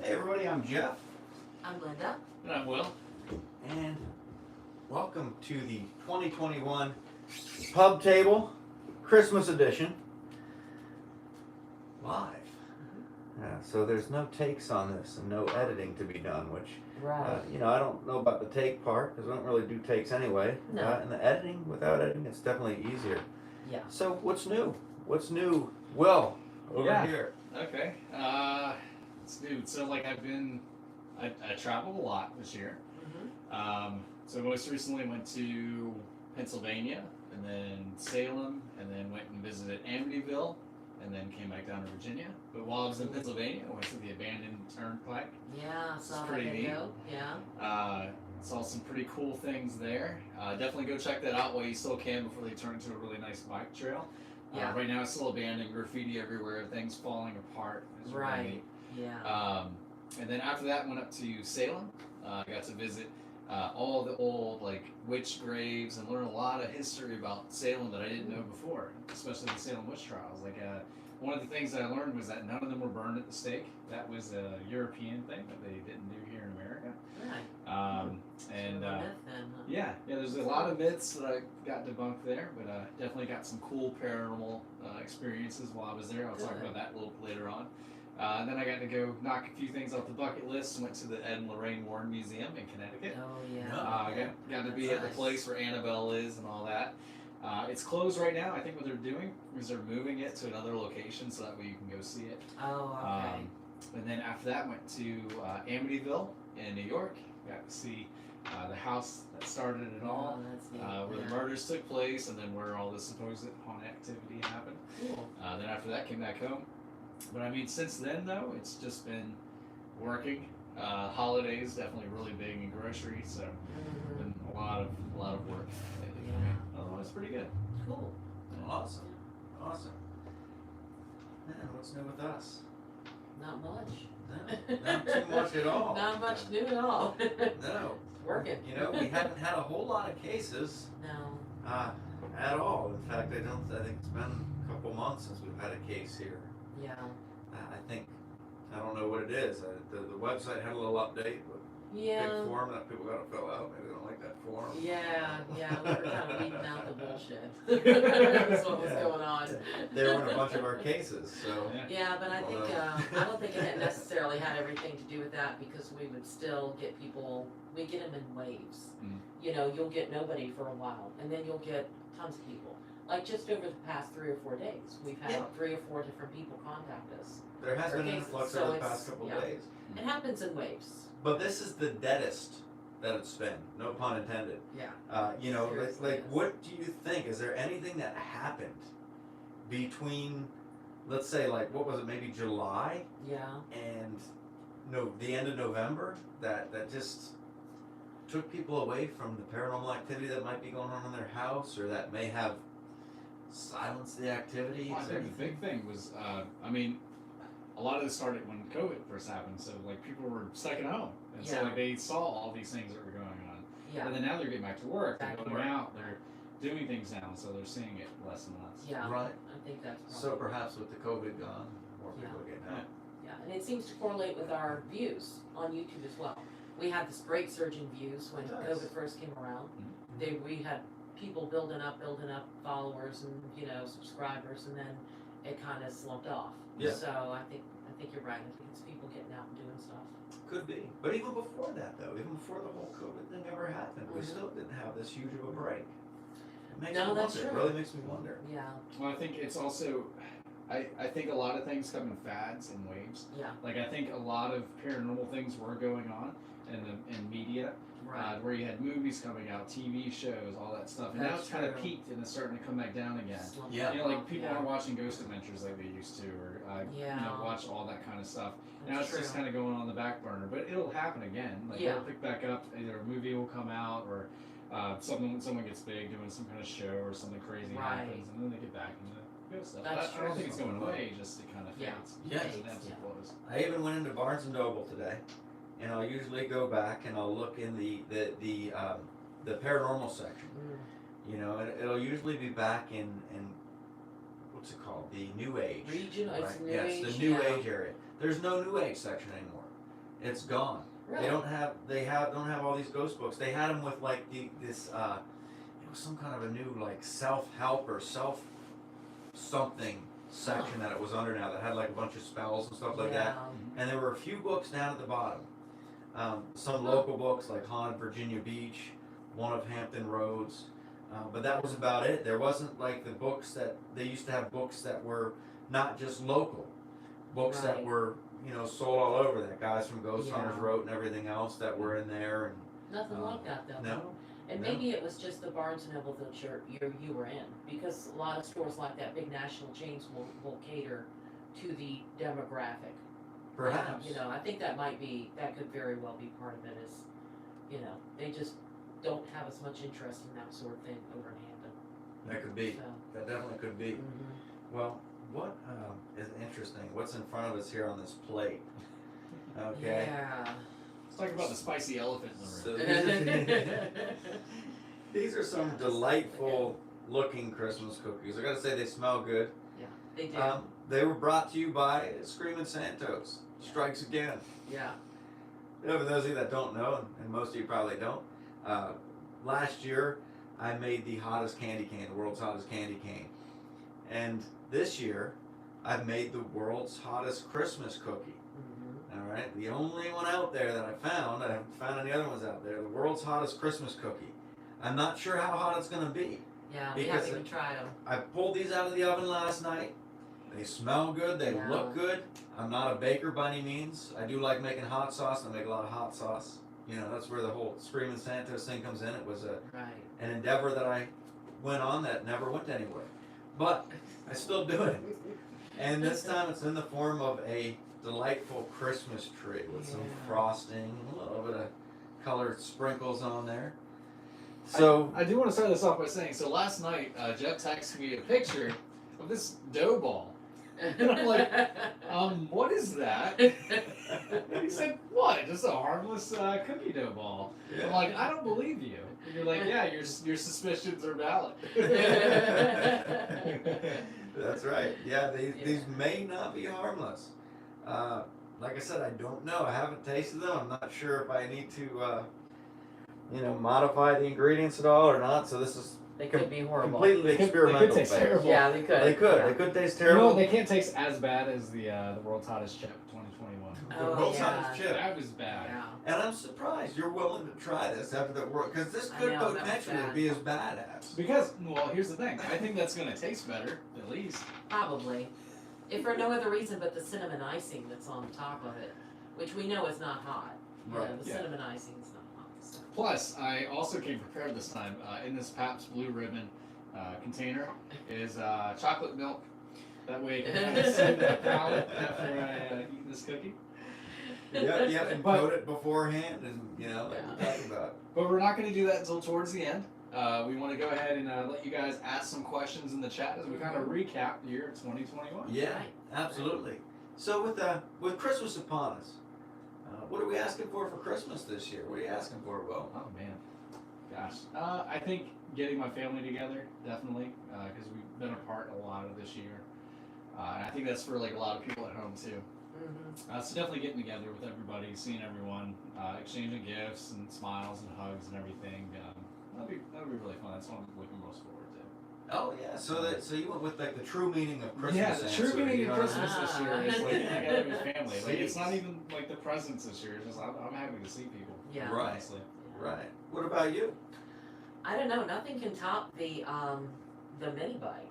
Hey everybody, I'm Jeff, I'm Linda. And I'm Will. and welcome to the 2021 Pub Table Christmas Edition live. Yeah, so there's no takes on this and no editing to be done, which, Right. I don't know about the take part because we don't really do takes anyway. No. And the editing, without editing, it's definitely easier. Yeah. So what's new? What's new? Will, over here. Okay. It's new. So like I traveled a lot this year. So most recently went to Pennsylvania and then Salem and then went and visited Amityville and then came back down to Virginia. But while I was in Pennsylvania, I went to the abandoned turnpike. Yeah, saw that pretty video. Yeah. Saw some pretty cool things there. Definitely go check that out while you still can before they turn into a really nice bike trail. Yeah. Right now it's still abandoned, graffiti everywhere, things falling apart. It's really Right. neat. Yeah. And then after that went up to Salem. I got to visit all the old like witch graves and learn a lot of history about Salem that I didn't know before, especially the Salem witch trials. Like one of the things that I learned was that none of them were burned at the stake. That was a European thing that they didn't do here in America. Right. And Myth then, huh? yeah, there's a lot of myths that I got debunked there, but definitely got some cool paranormal experiences while I was there. I'll talk Good. about that a little later on. And then I got to go knock a few things off the bucket list. Went to the Ed and Lorraine Warren Museum in Connecticut. Oh yeah. Got to be That's at the nice. place where Annabelle is and all that. It's closed right now. I think what they're doing is they're moving it to another location so that way you can go see it. Oh, okay. And then after that, went to Amityville in New York. Got to see the house that started it all, Oh, that's neat. where the murders took place, and then where all the supposed haunted activity happened. Cool. Then after that, came back home. But I mean, since then though, it's just been working. Holidays definitely really big in groceries, so Mhm. been a lot of work lately for me. Otherwise, pretty good. Cool. Awesome. Man, what's new with us? Not much. No, not too much at all. Not much new at all. No. Working. We haven't had a whole lot of cases No. at all. In fact, I think it's been a couple months since we've had a case here. Yeah. I don't know what it is. The website had a little update, but Yeah. big form that people got to fill out. Maybe they don't like that form. Yeah, we were kind of weeding out the bullshit. That's what was going on. They were in a bunch of our cases, so. Yeah, but I think I don't think it necessarily had everything to do with that because we would still get people. We get them in waves. Mm. You'll get nobody for a while, and then you'll get tons of people. Like just over the past 3 or 4 days, we've had 3 or 4 different people contact us. There has Or been an cases, influx so over the it's- past couple yeah. days. It happens in waves. But this is the deadest that it's been. No pun intended. Yeah. Like Seriously is. what do you think? Is there anything that happened between, let's say, like, what was it, maybe July Yeah. and the end of November that just took people away from the paranormal activity that might be going on in their house or that may have silenced the activity? Well, I Is there think the anything? big thing was, a lot of this started when COVID first happened. So like people were stuck at home, and so Yeah. like they saw all these things that were going on. Yeah. And then now they're getting back to work. Back to They're going work. out. They're doing things now, so they're seeing it less and less. Yeah. Right. I think that's probably. So perhaps with the COVID gone, more people are getting out. Yeah, and it seems to correlate with our views on YouTube as well. We had this great surge in views when It does. COVID first came around. Mhm. We had people building up followers and subscribers, and then it kind of slumped off. Yeah. So I think you're right. I think it's people getting out and doing stuff. Could be. But even before that, though, even before the whole COVID thing ever happened, we Mhm. still didn't have this huge of a break. It makes No, me that's wonder. true. It really makes me wonder. Yeah, Well, I think it's also, I think a lot of things come in fads and waves. yeah, Like I think a lot of paranormal things were going on in media, right. where you had movies coming out, TV shows, all that stuff, and now That's it's kind of true. peaked and it's starting to come back down again. Slumped Yeah. off, People yeah. aren't watching Ghost Adventures like they used to, or Yeah. watch all that kind of stuff. Now That's it's just true. kind of going on the back burner, but it'll happen again. Like Yeah. it'll pick back up. Either a movie will come out, or someone gets big doing some kind of show, or something crazy Right. happens, and then they get back into ghost stuff. That's I don't true. think it's going away. Just it kind of Yeah. fades. Yeah. It Fades, ebbs and yeah. flows. I even went into Barnes and Noble today, and I'll usually go back and I'll look in the paranormal section. Mm. And it'll usually be back in what's it called? The New Age. Region, it's right? New Yes, Age, the New yeah. Age area. There's no New Age section anymore. It's gone. Really? They don't have all these ghost books. They had them with like this it was some kind of a new like self-help or self something section that it was under now that had like a bunch of spells and stuff like that. And there were a few books down at the bottom. Some local books like Haunted Virginia Beach, one of Hampton Roads, but that was about it. There wasn't like the books that they used to have, books that were not just local, books that were sold all over, that guys from Ghost Hunters wrote and everything else that were in there. And nothing like that though. No. And maybe it was just the Barnes and Noble that you were in, because a lot of stores like that, big national chains will cater to the demographic. Perhaps. I think that could very well be part of it. Is they just don't have as much interest in that sort of thing over in Hampton. That could be. So. That definitely could be. Well, what is interesting? What's in front of us here on this plate? Okay. Yeah. Let's talk about the spicy elephant in the So room. these are some delightful looking Christmas cookies. I gotta say they smell good. Yeah, they do. They were brought to you by Screaming Santos. Strikes again. Yeah. For those of you that don't know, and most of you probably don't, last year I made the hottest candy cane, the world's hottest candy cane. And this year I've made the world's hottest Christmas cookie. All right, the only one out there that I haven't found any other ones out there, the world's hottest Christmas cookie. I'm not sure how hot it's going to be. Yeah, we because haven't even tried them. I pulled these out of the oven last night. They smell good. They look good. I'm not a baker by any means. I do like making hot sauce. I make a lot of hot sauce. That's where the whole Screaming Santos thing comes in. It was an endeavor that I went on that never went anywhere. But I still do it. And this time it's in the form of a delightful Christmas tree with some frosting, a little bit of colored sprinkles on there. So I do want to start this off by saying, so last night Jeff texted me a picture of this dough ball. And I'm like, what is that? And he said, what? Just a harmless cookie dough ball. Yeah. I'm like, I don't believe you. And you're like, yeah, your suspicions are valid. That's right. Yeah, these may not be harmless. Like I said, I don't know. I haven't tasted them. I'm not sure if I need to, modify the ingredients at all or not. So this is They could be horrible. completely experimental. They could taste phase. terrible. Yeah, they could. They could. Yeah. They could taste No, terrible. they can't taste as bad as the world's hottest chip 2021. Oh, World's yeah. hottest chip. That was bad. Yeah. And I'm surprised you're willing to try this after that work, because this could I know, that was potentially bad. be as badass. Because, well, here's the thing. I think that's going to taste better, at least. Probably. If for no other reason but the cinnamon icing that's on top of it, which we know is not hot. Right. The cinnamon icing is not hot. So. Plus, I also came prepared this time. In this Pabst Blue Ribbon container is chocolate milk. That way it can kind of soothe that palate after I eat this cookie. Yeah, and coat it beforehand, and like we talked about. But we're not going to do that until towards the end. We want to go ahead and let you guys ask some questions in the chat as we kind of recap the year of 2021. Yeah, absolutely. So with Christmas upon us, what are we asking for Christmas this year? What are you asking for, Bo? Oh man, gosh. I think getting my family together, definitely, because we've been apart a lot of this year, and I think that's for like a lot of people at home too. So definitely getting together with everybody, seeing everyone, exchanging gifts and smiles and hugs and everything. That'll be really fun. That's what I'm looking most forward to. Oh yeah, so you went with like the true meaning of Christmas. Yeah, the true answer, meaning of what I Christmas mean? this year is like getting together with family. Like it's See? not even like the presents this year. It's just I'm happy to see people. Yeah. Right. Honestly. Right. What about you? I don't know. Nothing can top the mini bike.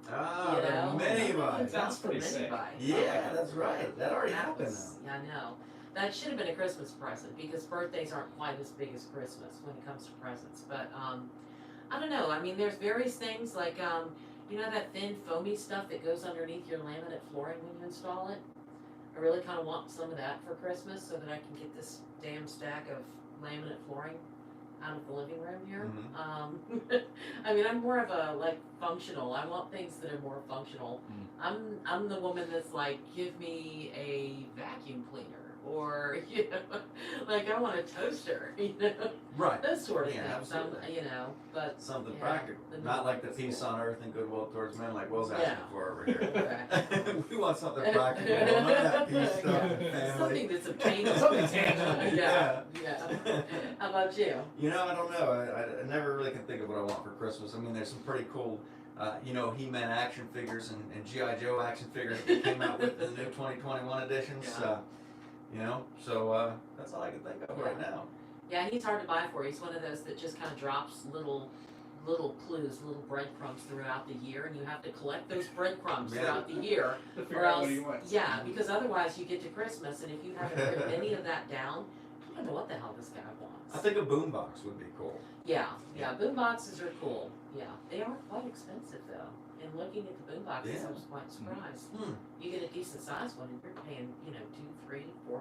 Ah, You the know? mini bike. That's pretty The mini sick. bike. Yeah, that's right. That already happened Yeah, I know. That should have been a Christmas present because birthdays aren't quite as big as Christmas when it comes to presents. But I don't know. I mean, there's various things like that thin foamy stuff that goes underneath your laminate flooring when you install it. I really kind of want some of that for Christmas so that I can get this damn stack of laminate flooring out of the living room here. I mean, I'm more of a functional. I want things that are more functional. I'm the woman that's like, give me a vacuum cleaner or like I want a toaster, Right. those sort of Yeah, things. absolutely. But Something yeah, practical. the Not like the Midwest peace is cool. on earth and goodwill towards men like Will's Yeah. asking for over here. Right. We want something practical. None of that peace stuff Yeah. and family. Something that's obtainable. Something tangible. Yeah. How about you? I don't know. I never really can think of what I want for Christmas. I mean, there's some pretty cool, He-Man action figures and G.I. Joe action figures that came out with the new 2021 editions. Yeah. So that's all I can think of right now. Yeah, he's hard to buy for. He's one of those that just kind of drops little clues, little breadcrumbs throughout the year, and you have to collect those breadcrumbs throughout the year, To figure or out else, what he wants. yeah, because otherwise you get to Christmas, and if you haven't written any of that down, you don't know what the hell this guy wants. I think a boombox would be cool. Yeah, boom boxes are cool. Yeah, they are quite expensive though. And looking at the boom boxes, I was quite surprised. You get a decent sized one, and you're paying, $200, $300, $400.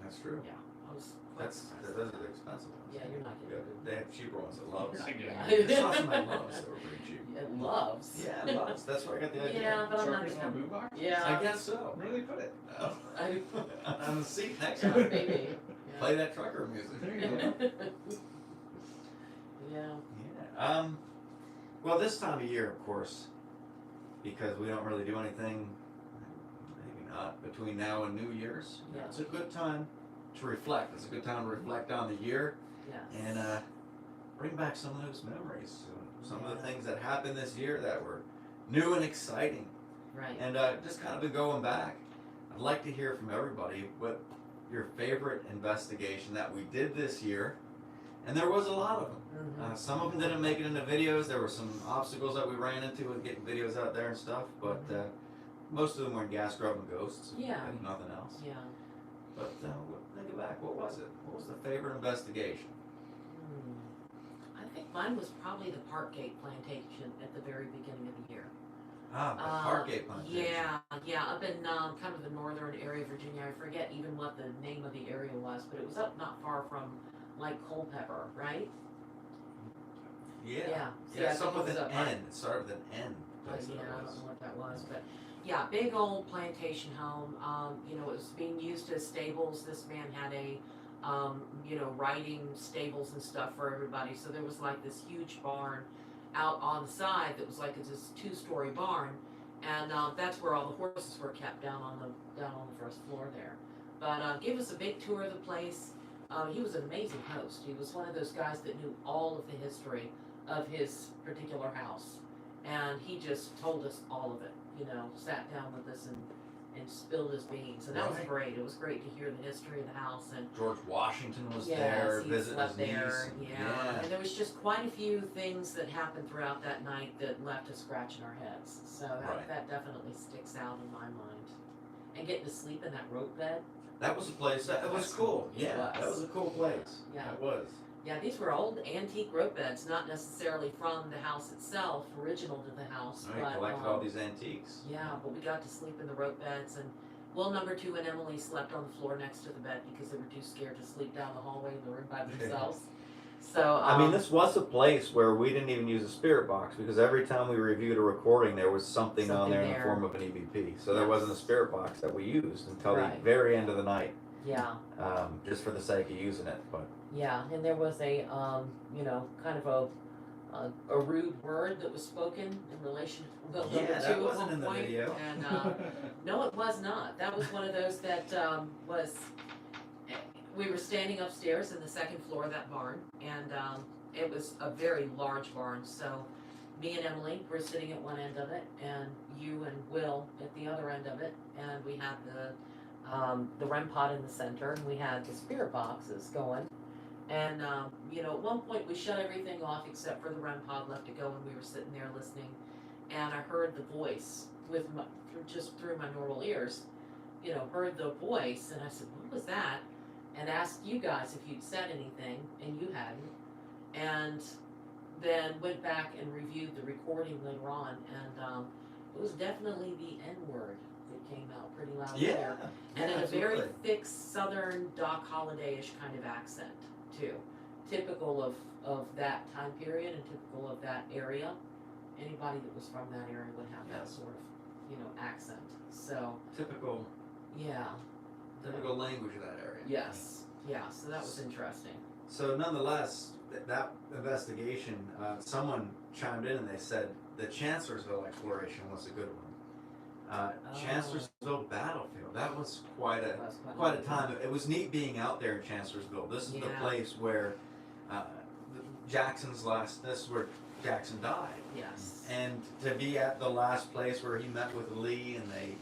That's true. Yeah, I was quite surprised. Those are the expensive ones. Yeah, you're not getting it. They have cheaper ones at Love's. You're not getting Yeah. it. There's some at Love's that were pretty cheap. It loves. Yeah, Love's. That's where I got the idea. Yeah, but I'm not Truckers on a gonna. boombox? Yeah. I guess so. Where do they put it? On the seat next Yeah, time. maybe. Play that trucker music. There you go. Yeah. Yeah. Well, this time of year, of course, because we don't really do anything, maybe not, between now and New Year's. Yeah. It's a good time to reflect. It's a good time to reflect on the year Yes. and bring back some of those memories. Some of the Yeah. things that happened this year that were new and exciting. Right. And just kind of been going back. I'd like to hear from everybody what your favorite investigation that we did this year. And there was a lot of them. Mhm. Some of them didn't make it into videos. There were some obstacles that we ran into with getting videos out there and stuff. But most of them were in gas grubbing ghosts. Yeah. And nothing else. Yeah. But think back. What was it? What was the favorite investigation? I think mine was probably the Parkgate plantation at the very beginning of the year. Ah, the Parkgate plantation. Yeah, up in kind of the northern area of Virginia. I forget even what the name of the area was, but it was up not far from like Culpeper, right? Yeah. Yeah. Yeah, See, I think something it with was an up N. It started with an N. Place that yeah, it I don't was. know what that was, but yeah, big old plantation home. It was being used as stables. This man had a, riding stables and stuff for everybody. So there was like this huge barn out on the side that was like this 2-story barn, and that's where all the horses were kept down on the first floor there. But gave us a big tour of the place. He was an amazing host. He was one of those guys that knew all of the history of his particular house. And he just told us all of it, sat down with us and spilled his beans. And that was Right. great. It was great to hear the history of the house. And George Washington was yes, there, he visiting his slept niece. there. Yeah. And there was just quite a few things that happened throughout that night that left us scratching our heads. So Right. that definitely sticks out in my mind. And getting to sleep in that rope bed. That was a place that was cool. Yeah, that was a cool place. Yeah. It was. Yeah, these were old antique rope beds, not necessarily from the house itself, original to the house. I but, collected all these antiques. Yeah, but we got to sleep in the rope beds, and Will number 2 and Emily slept on the floor next to the bed because they were too scared to sleep down the hallway in the room by themselves. So I mean, this was a place where we didn't even use a spirit box because every time we reviewed a recording, there was something on there in the form of an EVP. So there wasn't a spirit box that we used until Right. the very end of the night, yeah, just for the sake of using it. But yeah, and there was a kind of a rude word that was spoken in relation to Will number 2 that at wasn't one in the point. video. And no, it was not. That was one of those that was. We were standing upstairs in the second floor of that barn, and it was a very large barn. So me and Emily were sitting at one end of it, and you and Will at the other end of it, and we had the REM pod in the center, and we had the spirit boxes going. And at one point we shut everything off except for the REM pod, left it go, and we were sitting there listening. And I heard the voice just through my normal ears, heard the voice, and I said, "What was that?" And asked you guys if you'd said anything, and you hadn't. And then went back and reviewed the recording later on, and it was definitely the N word that came out pretty loud there. And in a very thick Southern Doc Holliday-ish kind of accent, too. Typical of that time period and typical of that area. Anybody that was from that area would have that sort of, accent. So, typical. yeah. typical language of that area. Yes. Yeah. So that was interesting. So nonetheless, that investigation, someone chimed in and they said the Chancellorsville exploration was a good one. Chancellorsville battlefield, that was quite a time. It was neat being out there in Chancellorsville. This is the place where this is where Jackson died. Yes. And to be at the last place where he met with Lee and they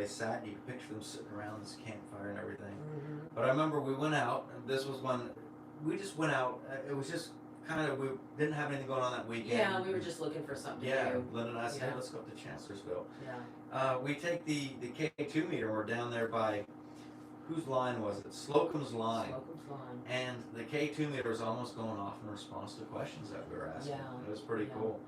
sat, you could picture them sitting around this campfire and everything. Mm-hmm. But I remember we went out, and this was when we just went out. It was just kind of, we didn't have anything going on that weekend. Yeah, we were just looking for something to do. Lynn and I said, hey, let's go up to Chancellorsville. Yeah. We take the K2 meter, and we're down there by, whose line was it? Slocum's line. Slocum's line. And the K2 meter was almost going off in response to questions that we were asking. Yeah. It was pretty cool.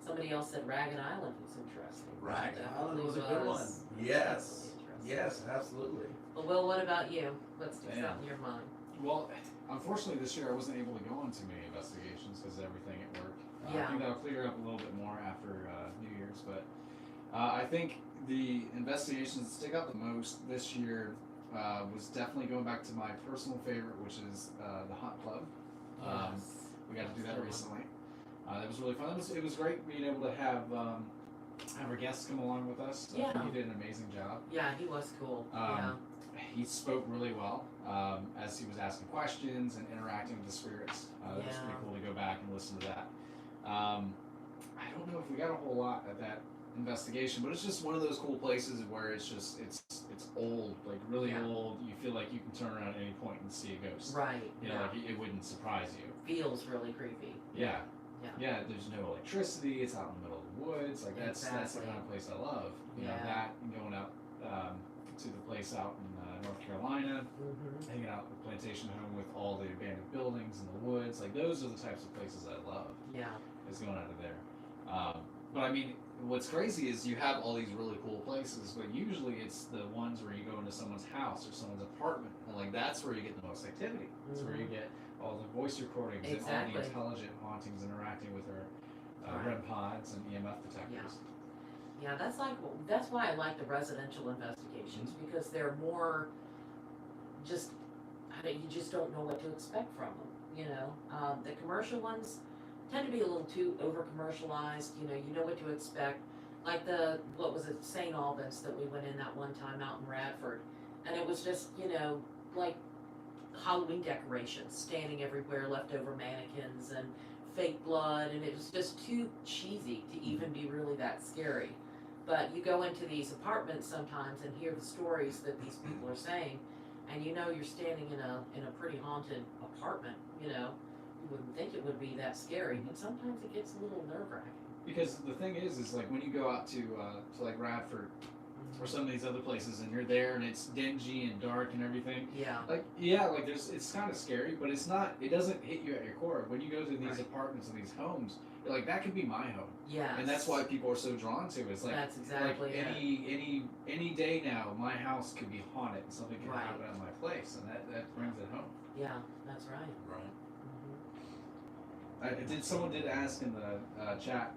Somebody else said Ragged Island was interesting. Ragged Island Definitely was a good one. Yes. Yes, absolutely. Well, Will, what about you? What sticks out in your mind? Well, unfortunately this year I wasn't able to go on too many investigations because of everything at work. Yeah. I think that'll clear up a little bit more after New Year's, but I think the investigations that stick out the most this year was definitely going back to my personal favorite, which is the Hunt Club. Yes. We got to do that recently. That was really fun. It was great being able to have our guests come along with us. Yeah. He did an amazing job. Yeah, he was cool. Yeah. He spoke really well as he was asking questions and interacting with the spirits. That was pretty cool to go back and listen to that. I don't know if we got a whole lot at that investigation, but it's just one of those cool places where it's old, like really old. You feel like you can turn around at any point and see a ghost. Right. You know, like it wouldn't surprise you. Feels really creepy. Yeah. Yeah. Yeah, there's no electricity. It's out in the middle of the woods. Like that's the kind of place I love. You know, that and going out to the place out in North Carolina, hanging out at the plantation home with all the abandoned buildings in the woods. Like those are the types of places I love. Yeah. Is going out of there. But I mean, what's crazy is you have all these really cool places, but usually it's the ones where you go into someone's house or someone's apartment, and like that's where you get the most activity. That's where you get all the voice recordings and all the intelligent hauntings interacting with our REM pods and EMF detectors. Yeah, that's why I like the residential investigations because they're more just you just don't know what to expect from them. You know, the commercial ones tend to be a little too over commercialized. You know what to expect. Like what was it, St. Albans that we went in that one time out in Radford, and it was just like Halloween decorations standing everywhere, leftover mannequins and fake blood, and it was just too cheesy to even be really that scary. But you go into these apartments sometimes and hear the stories that these people are saying, and you're standing in a pretty haunted apartment. You wouldn't think it would be that scary, but sometimes it gets a little nerve-wracking. Because the thing is like when you go out to like Radford or some of these other places and you're there and it's dingy and dark and everything. Yeah. Like it's kind of scary, but it doesn't hit you at your core. When you go to these apartments and these homes, you're like, that could be my home. Yeah. And that's why people are so drawn to it. It's like that's exactly like any day now, my house could be haunted and something can happen at my place, and that brings it home. Yeah, that's right. Right. Someone did ask in the chat,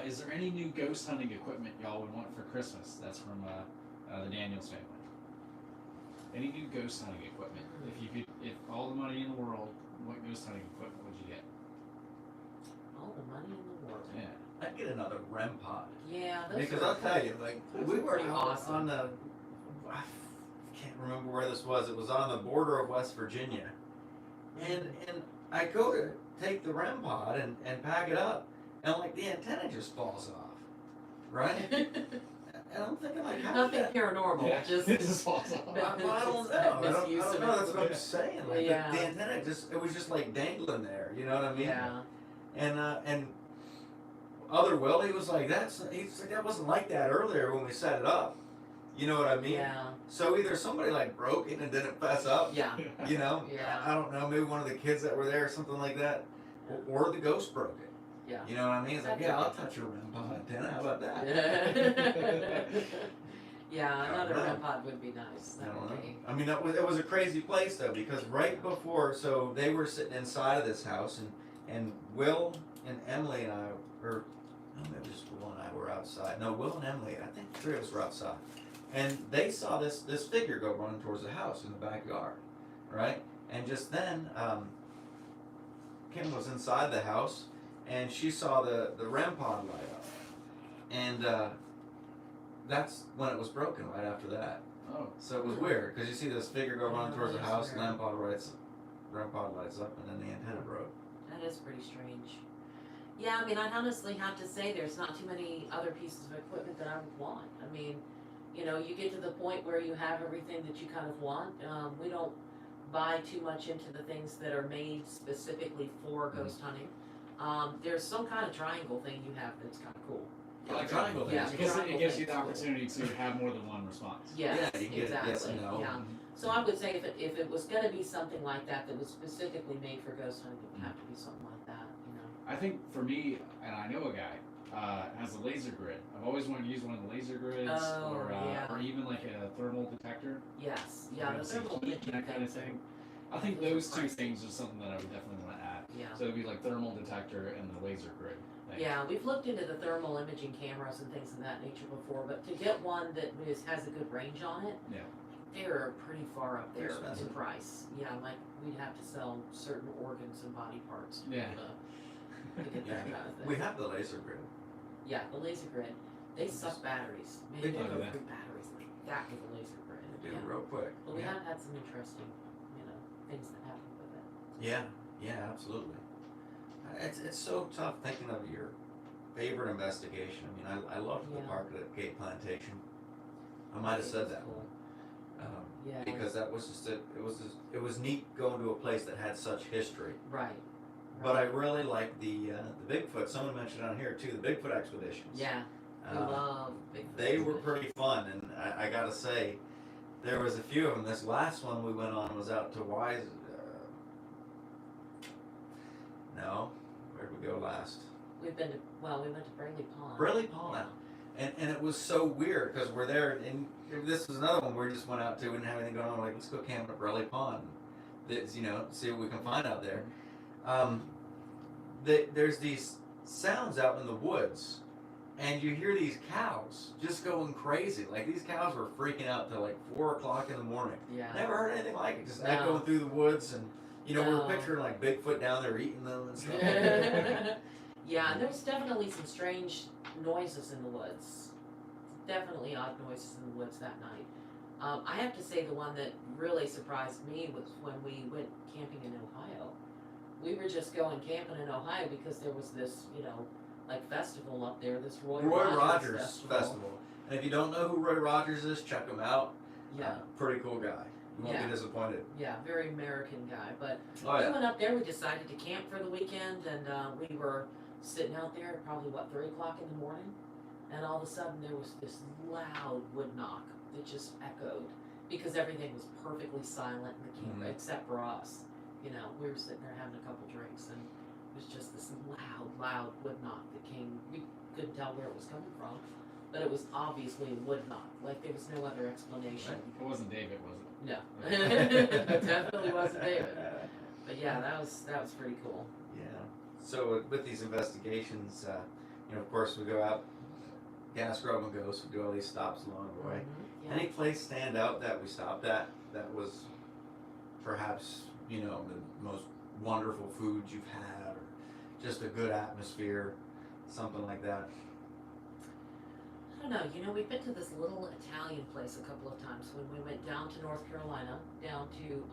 is there any new ghost hunting equipment y'all would want for Christmas? That's from the Daniels family. Any new ghost hunting equipment? If all the money in the world, what ghost hunting equipment would you get? All the money in the world. Yeah. I'd get another REM pod. Yeah, because I'll tell you, like we were pretty awesome. on the, I can't remember where this was. It was on the border of West Virginia, and I go to take the REM pod and pack it up, and like the antenna just falls off, right? And I'm thinking like, how nothing paranormal, yeah, just it just falls off. I don't know. I don't know. That's what I'm saying. Like the antenna it was just like dangling there. You know what I mean? Yeah. And other Willie was like, he's like, that wasn't like that earlier when we set it up. You know what I mean? Yeah. So either somebody like broke it and didn't fess up. Yeah. You know? Yeah. I don't know, maybe one of the kids that were there or something like that. Or the ghost broke it. Yeah. You know what I mean? It's like, yeah, I'll touch your REM pod antenna. How about that? Yeah, another REM pod would be nice. That would be. I mean, it was a crazy place though, because right before, so they were sitting inside of this house, and Will and Emily and I, or no, maybe just Will and I were outside. No, Will and Emily, I think the three of us were outside. And they saw this figure go running towards the house in the backyard, right? And just then, Kim was inside the house, and she saw the REM pod light up, and that's when it was broken. Right after that, Oh. so it was weird because you see this figure go running towards the that's house, weird. REM pod lights up, and then the antenna broke. That is pretty strange. Yeah, I mean, I'd honestly have to say there's not too many other pieces of equipment that I would want. I mean, you know, you get to the point where you have everything that you kind of want. We don't buy too much into the things that are made specifically for ghost hunting. There's some kind of triangle thing you have that's kind of cool. Yeah, like triangle Yeah, things. Because it triangle gives you the thing's cool. opportunity to have more than one response. Yes, Yeah, you can get exactly. yes and no. Yeah. So I would say if it was going to be something like that was specifically made for ghost hunting, it would have to be something like that, you know. I think for me, and I know a guy, has a laser grid. I've always wanted to use one of the laser grids, Oh, yeah. or even like a thermal detector. Yes, You yeah, know, the see thermal heat, imaging that kind of thing. I think those two things are something that I would definitely want to add. Yeah. So it'd be like thermal detector and the laser grid thing. Yeah, we've looked into the thermal imaging cameras and things of that nature before, but to get one that has a good range on it, Yeah. they're pretty far up there They're in expensive. price. Yeah, like we'd have to sell certain organs and body parts to, Yeah. to get that kind of thing. We have the laser grid. Yeah, the laser grid. They suck batteries. Man, They you do go that. through batteries like that with a laser grid. They do Yeah. real quick. But we Yeah. have had some interesting, things that happen with it. Yeah, absolutely. It's so tough thinking of your favorite investigation. I mean, I loved the Yeah. park at Gate Plantation. I might have said that Cool. one. Yeah. Because that was just it was neat going to a place that had such history. Right. But I really like the Bigfoot. Someone mentioned on here too, the Bigfoot expeditions. Yeah. We love Bigfoot. They were Expedition. pretty fun, and I gotta say, there was a few of them. This last one we went on was out to Wise. No, where'd we go last? We went to Braley Pond. Braley Pond. And it was so weird because we're there, and this was another one where we just went out to, we didn't have anything going on. We're like, let's go camp at Braley Pond. That's, see what we can find out there. There's these sounds out in the woods, and you hear these cows just going crazy. Like these cows were freaking out till like 4 o'clock in the morning. Yeah. Never heard anything like it. Just No. echoing through the woods, and we were No. picturing like Bigfoot down there eating them and stuff. Yeah, and there's definitely some strange noises in the woods. Definitely odd noises in the woods that night. I have to say the one that really surprised me was when we went camping in Ohio. We were just going camping in Ohio because there was this, like festival up there, this Roy Rogers Festival. And if you don't know who Roy Rogers is, check him out. Yeah, Pretty cool guy. You won't Yeah. be disappointed. yeah, very American guy. But Oh we yeah. went up there, we decided to camp for the weekend, and we were sitting out there at probably, 3 o'clock in the morning, and all of a sudden there was this loud wood knock that just echoed, because everything was perfectly silent in the camp, Mhm. except for us. We were sitting there having a couple drinks, and it was just this loud wood knock that came. We couldn't tell where it was coming from, but it was obviously a wood knock, like there was no other explanation. It wasn't David, was it? No, it definitely wasn't David. But yeah, that was pretty cool. Yeah. So with these investigations, of course we go out, gas grub and ghosts. We do all these stops along the way. Mhm, yeah. Any place stand out that we stopped at that was perhaps the most wonderful food you've had, or just a good atmosphere, something like that? I don't know. We've been to this little Italian place a couple of times when we went down to North Carolina, down to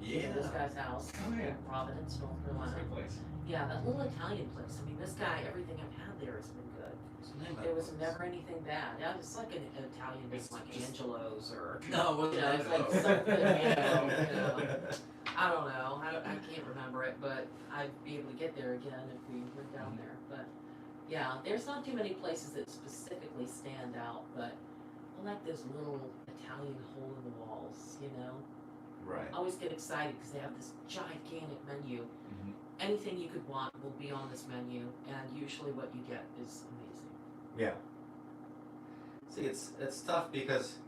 this guy's house Oh, yeah. in Providence, North That's a Carolina. great place. Yeah, that little Italian place. I mean, this guy, everything I've had there has been good. What's the name of There that was place? never anything bad. Yeah, it's like an Italian name, It's like just- Angelo's or No, what's the name it's of like it? something. I don't know. I can't remember it, but I'd be able to get there again if we went down there. But yeah, there's not too many places that specifically stand out, but I like those little Italian hole in the walls. Right. I always get excited because they have this gigantic menu. Mhm. Anything you could want will be on this menu, and usually what you get is amazing. Yeah. See, it's tough because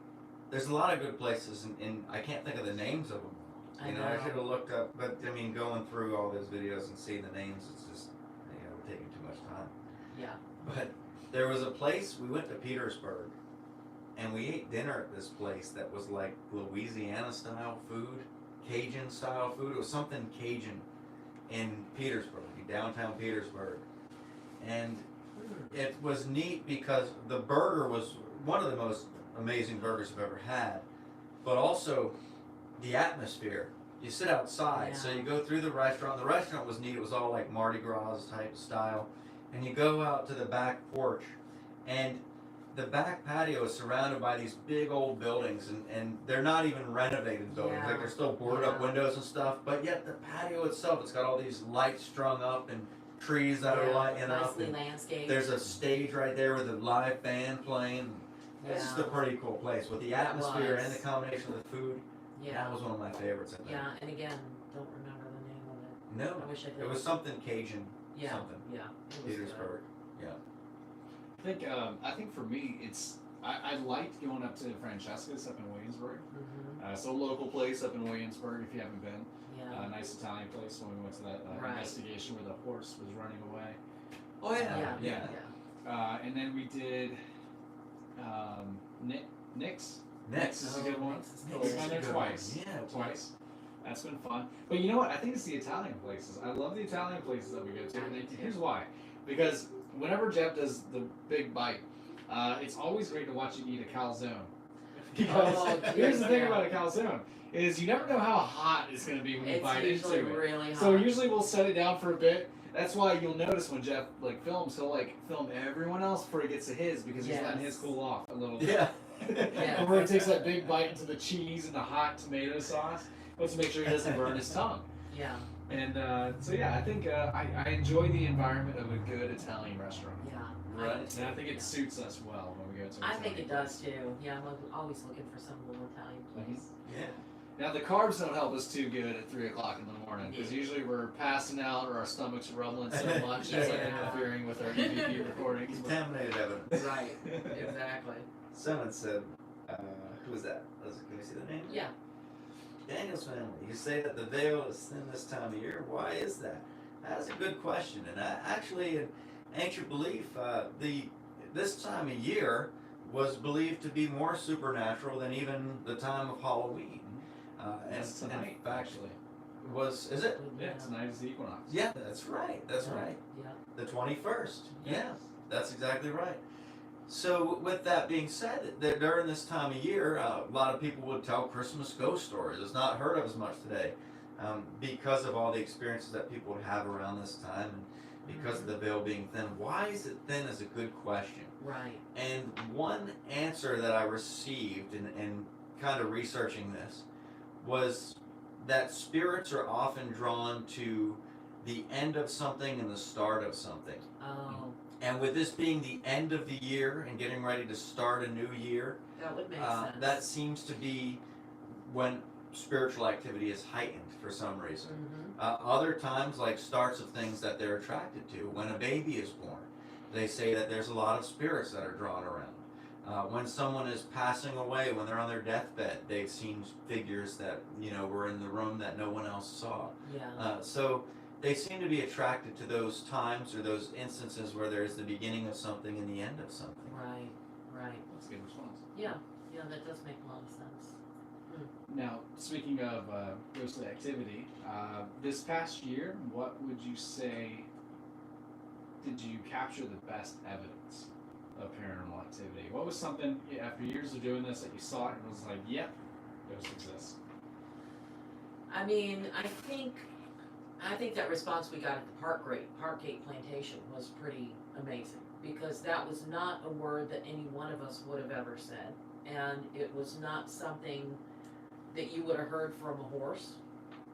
there's a lot of good places, and I can't think of the names of them. I I know. should have looked up, but I mean, going through all those videos and seeing the names, it's just, we're taking too much time. Yeah. But there was a place, we went to Petersburg, and we ate dinner at this place that was like Louisiana style food, Cajun style food. It was something Cajun in Petersburg, in downtown Petersburg. And it was neat because the burger was one of the most amazing burgers I've ever had, but also the atmosphere. You sit outside, so you go through the restaurant. The restaurant was neat. It was all like Mardi Gras type style. And you go out to the back porch, and the back patio is surrounded by these big old buildings, and they're not even renovated buildings. Like they're still boarded up windows and stuff, but yet the patio itself, it's got all these lights strung up and trees that are lighting up. Nicely landscaped. There's a stage right there with a live band playing. It's just a pretty cool place with the atmosphere and the combination of the food. That was one of my favorites, I think. Yeah, and again, don't remember the name of it. No, I wish I did. it was something Cajun. Something. Yeah. It was Petersburg. good. Yeah. I think for me, I liked going up to Francesca's up in Williamsburg. So a local place up in Williamsburg, if you haven't been. Yeah. Nice Italian place when we went to that investigation where the horse was running away. Oh yeah. And then we did Nick's. Nick's is a good one. We've been there twice. Yeah, twice. That's been fun. But you know what? I think it's the Italian places. I love the Italian places that we go to. And here's why. Because whenever Jeff does the big bite, it's always great to watch you eat a calzone. Because here's the thing about a calzone is you never know how hot it's going to be when you bite into it. Really hot. So usually we'll set it down for a bit. That's why you'll notice when Jeff films, he'll film everyone else before he gets to his because he's letting his cool off a little bit. Yeah. And where he takes that big bite into the cheese and the hot tomato sauce, wants to make sure he doesn't burn his tongue. Yeah. And I think I enjoy the environment of a good Italian restaurant. Yeah. Right. And I think it suits us well when we go to. I think it does too. Yeah, I'm always looking for some little Italian place. Yeah. Now the carbs don't help us too good at 3 o'clock in the morning because usually we're passing out or our stomachs are rumbling so much it's like interfering with our EVP recordings. Contaminated evidence. Right. Exactly. Someone said, who was that? Can we see the name? Yeah. Daniel's family. You say that the veil is thin this time of year. Why is that? That's a good question. And actually, in ancient belief, this time of year was believed to be more supernatural than even the time of Halloween. And tonight, actually. Is it? Yeah, tonight is the equinox. Yeah, that's right. That's right. Yeah. The 21st. Yeah, that's exactly right. So with that being said, that during this time of year, a lot of people would tell Christmas ghost stories. It's not heard of as much today because of all the experiences that people would have around this time and because of the veil being thin. Why is it thin is a good question. Right. And one answer that I received in kind of researching this was that spirits are often drawn to the end of something and the start of something. Oh. And with this being the end of the year and getting ready to start a new year, That would make sense. that seems to be when spiritual activity is heightened for some reason. Other times, like starts of things that they're attracted to. When a baby is born, they say that there's a lot of spirits that are drawn around. When someone is passing away, when they're on their deathbed, they've seen figures that were in the room that no one else saw. Yeah. So they seem to be attracted to those times or those instances where there's the beginning of something and the end of something. Right. Right. That's a good response. Yeah. Yeah, that does make a lot of sense. Now, speaking of ghostly activity, this past year, what would you say did you capture the best evidence of paranormal activity? What was something after years of doing this that you saw it and was like, yep, ghosts exist? I mean, I think that response we got at the Parkgate Plantation was pretty amazing because that was not a word that any one of us would have ever said, and it was not something that you would have heard from a horse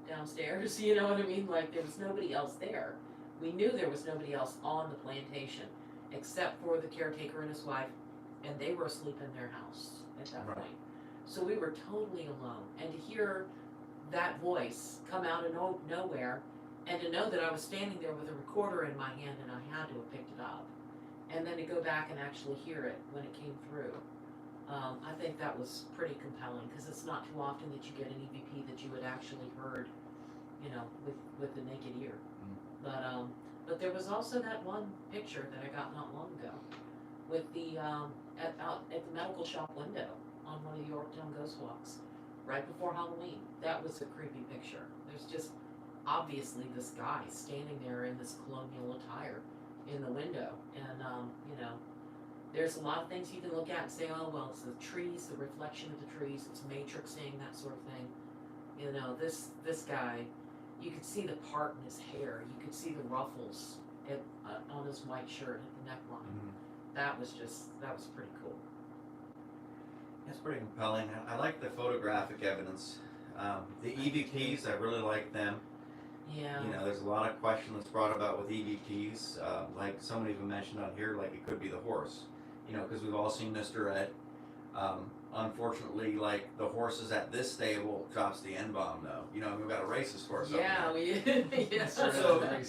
downstairs. You know what I mean? Like there was nobody else there. We knew there was nobody else on the plantation except for the caretaker and his wife, and they were asleep in their house at that point. So we were totally alone, and to hear that voice come out of nowhere, and to know that I was standing there with a recorder in my hand and I had to have picked it up, and then to go back and actually hear it when it came through. I think that was pretty compelling because it's not too often that you get an EVP that you had actually heard, with the naked ear. But there was also that one picture that I got not long ago, with the out at the medical shop window on one of the Yorktown Ghost Walks, right before Halloween. That was a creepy picture. There's just obviously this guy standing there in this colonial attire in the window, and you know, there's a lot of things you can look at and say, oh well, it's the trees, the reflection of the trees, it's matrixing, that sort of thing. You know, this guy, you could see the part in his hair, you could see the ruffles on his white shirt at the neckline. Mm-hmm. That was pretty cool. It's pretty compelling. I like the photographic evidence. The EVPs, I really like them. Yeah. You know, there's a lot of question that's brought about with EVPs. Like somebody even mentioned on here, like it could be the horse. You know, because we've all seen Mr. Ed. Unfortunately, like the horses at this stable drops the N-bomb though. You know, we've got a racist horse. Yeah, yeah. So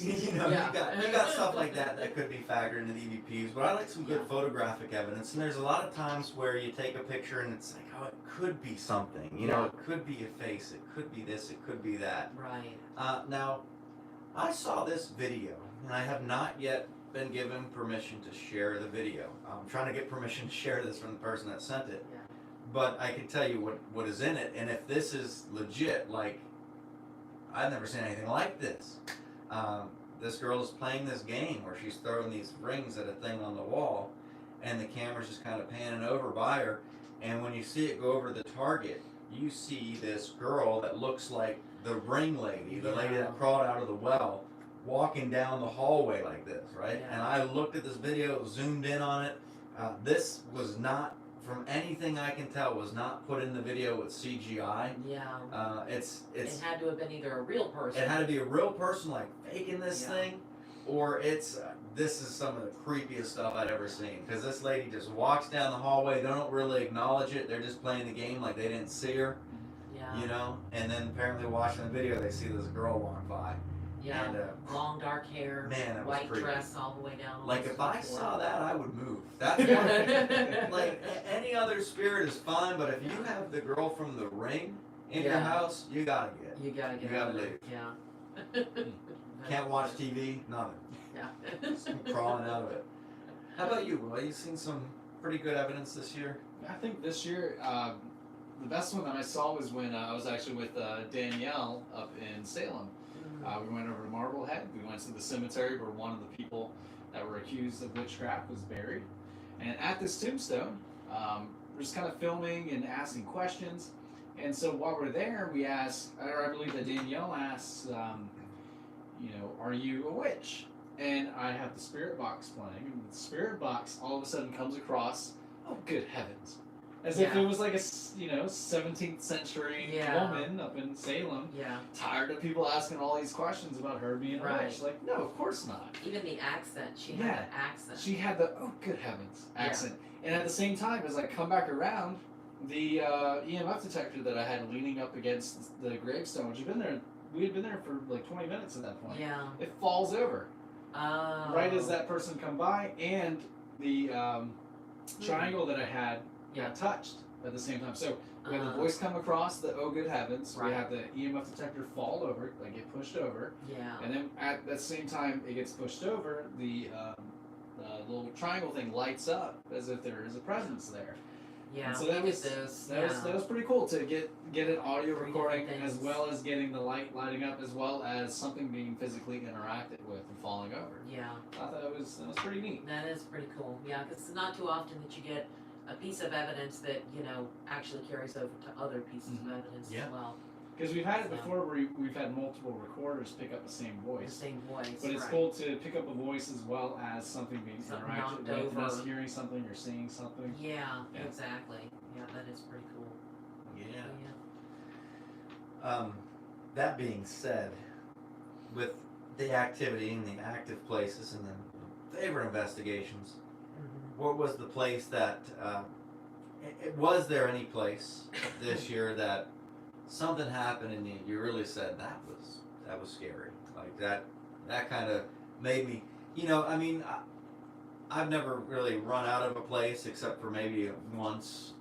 you know, Yeah. you got stuff like that could be factored into the EVPs. But I like some good photographic evidence. And there's a lot of times where you take a picture and it's like, oh, it could be something. You know, it could be a face. It could be this. It could be that. Right. Now, I saw this video, and I have not yet been given permission to share the video. I'm trying to get permission to share this from the person that sent it. Yeah. But I can tell you what is in it, and if this is legit, like, I've never seen anything like this. This girl is playing this game where she's throwing these rings at a thing on the wall, and the camera's just kind of panning over by her, and when you see it go over the target, you see this girl that looks like the ring lady, the lady that crawled out of the well, walking down the hallway like this, right? Yeah. And I looked at this video, zoomed in on it. This was not, from anything I can tell, was not put in the video with CGI. Yeah. It had to have been either a real person. It had to be a real person like faking this thing, or it's this is some of the creepiest stuff I'd ever seen. Because this lady just walks down the hallway. They don't really acknowledge it. They're just playing the game like they didn't see her. Yeah. You know, and then apparently watching the video, they see this girl walk by. Yeah. And, long dark hair. Man, that was white creepy. dress all the way down. Like if I saw that, I would move. That's like any other spirit is fine, but if you have the girl from The Ring in your house, you gotta get. You gotta get. You gotta out of leave. there. Yeah. Can't watch TV, nothing. Yeah. Just crawling out of it. How about you, Will? You seen some pretty good evidence this year? I think this year, the best one that I saw was when I was actually with Danielle up in Salem. We went over to Marblehead. We went to the cemetery where one of the people that were accused of witchcraft was buried. And at this tombstone, we're just kind of filming and asking questions. And so while we're there, we asked, or I believe that Danielle asks, you know, are you a witch? And I have the spirit box playing, and the spirit box all of a sudden comes across, oh, good heavens. As if it was like a, you know, 17th century woman up in Salem, tired of people asking all these questions about her being a witch. Like, no, of course not. Even the accent, she had an accent. She had the, oh, good heavens, accent. And at the same time, as I come back around, the EMF detector that I had leaning up against the gravestone, which had been there, we had been there for like 20 minutes at that point. Yeah. It falls over. Oh. Right as that person come by, and the triangle that I had got touched at the same time. So we had the voice come across, the oh good heavens. Right. We have the EMF detector fall over, like get pushed over. Yeah. And then at the same time it gets pushed over, the little triangle thing lights up as if there is a presence there. Yeah. And so that was pretty cool to get an audio recording as well as getting the light lighting up as well as something being physically interacted with and falling over. Yeah. I thought that was pretty neat. That is pretty cool. Yeah, because it's not too often that you get a piece of evidence that, you know, actually carries over to other pieces of evidence as well. Because we've had it before where we've had multiple recorders pick up the same voice. The same voice, But it's cool to pick up a voice as well as something being interacted with, and us hearing something or seeing something. Yeah, exactly. Yeah, that is pretty cool. Yeah. That being said, with the activity and the active places and the favorite investigations, what was the place that, was there any place this year that something happened and you really said that was scary, like that kind of made me, you know, I mean, I've never really run out of a place except for maybe once,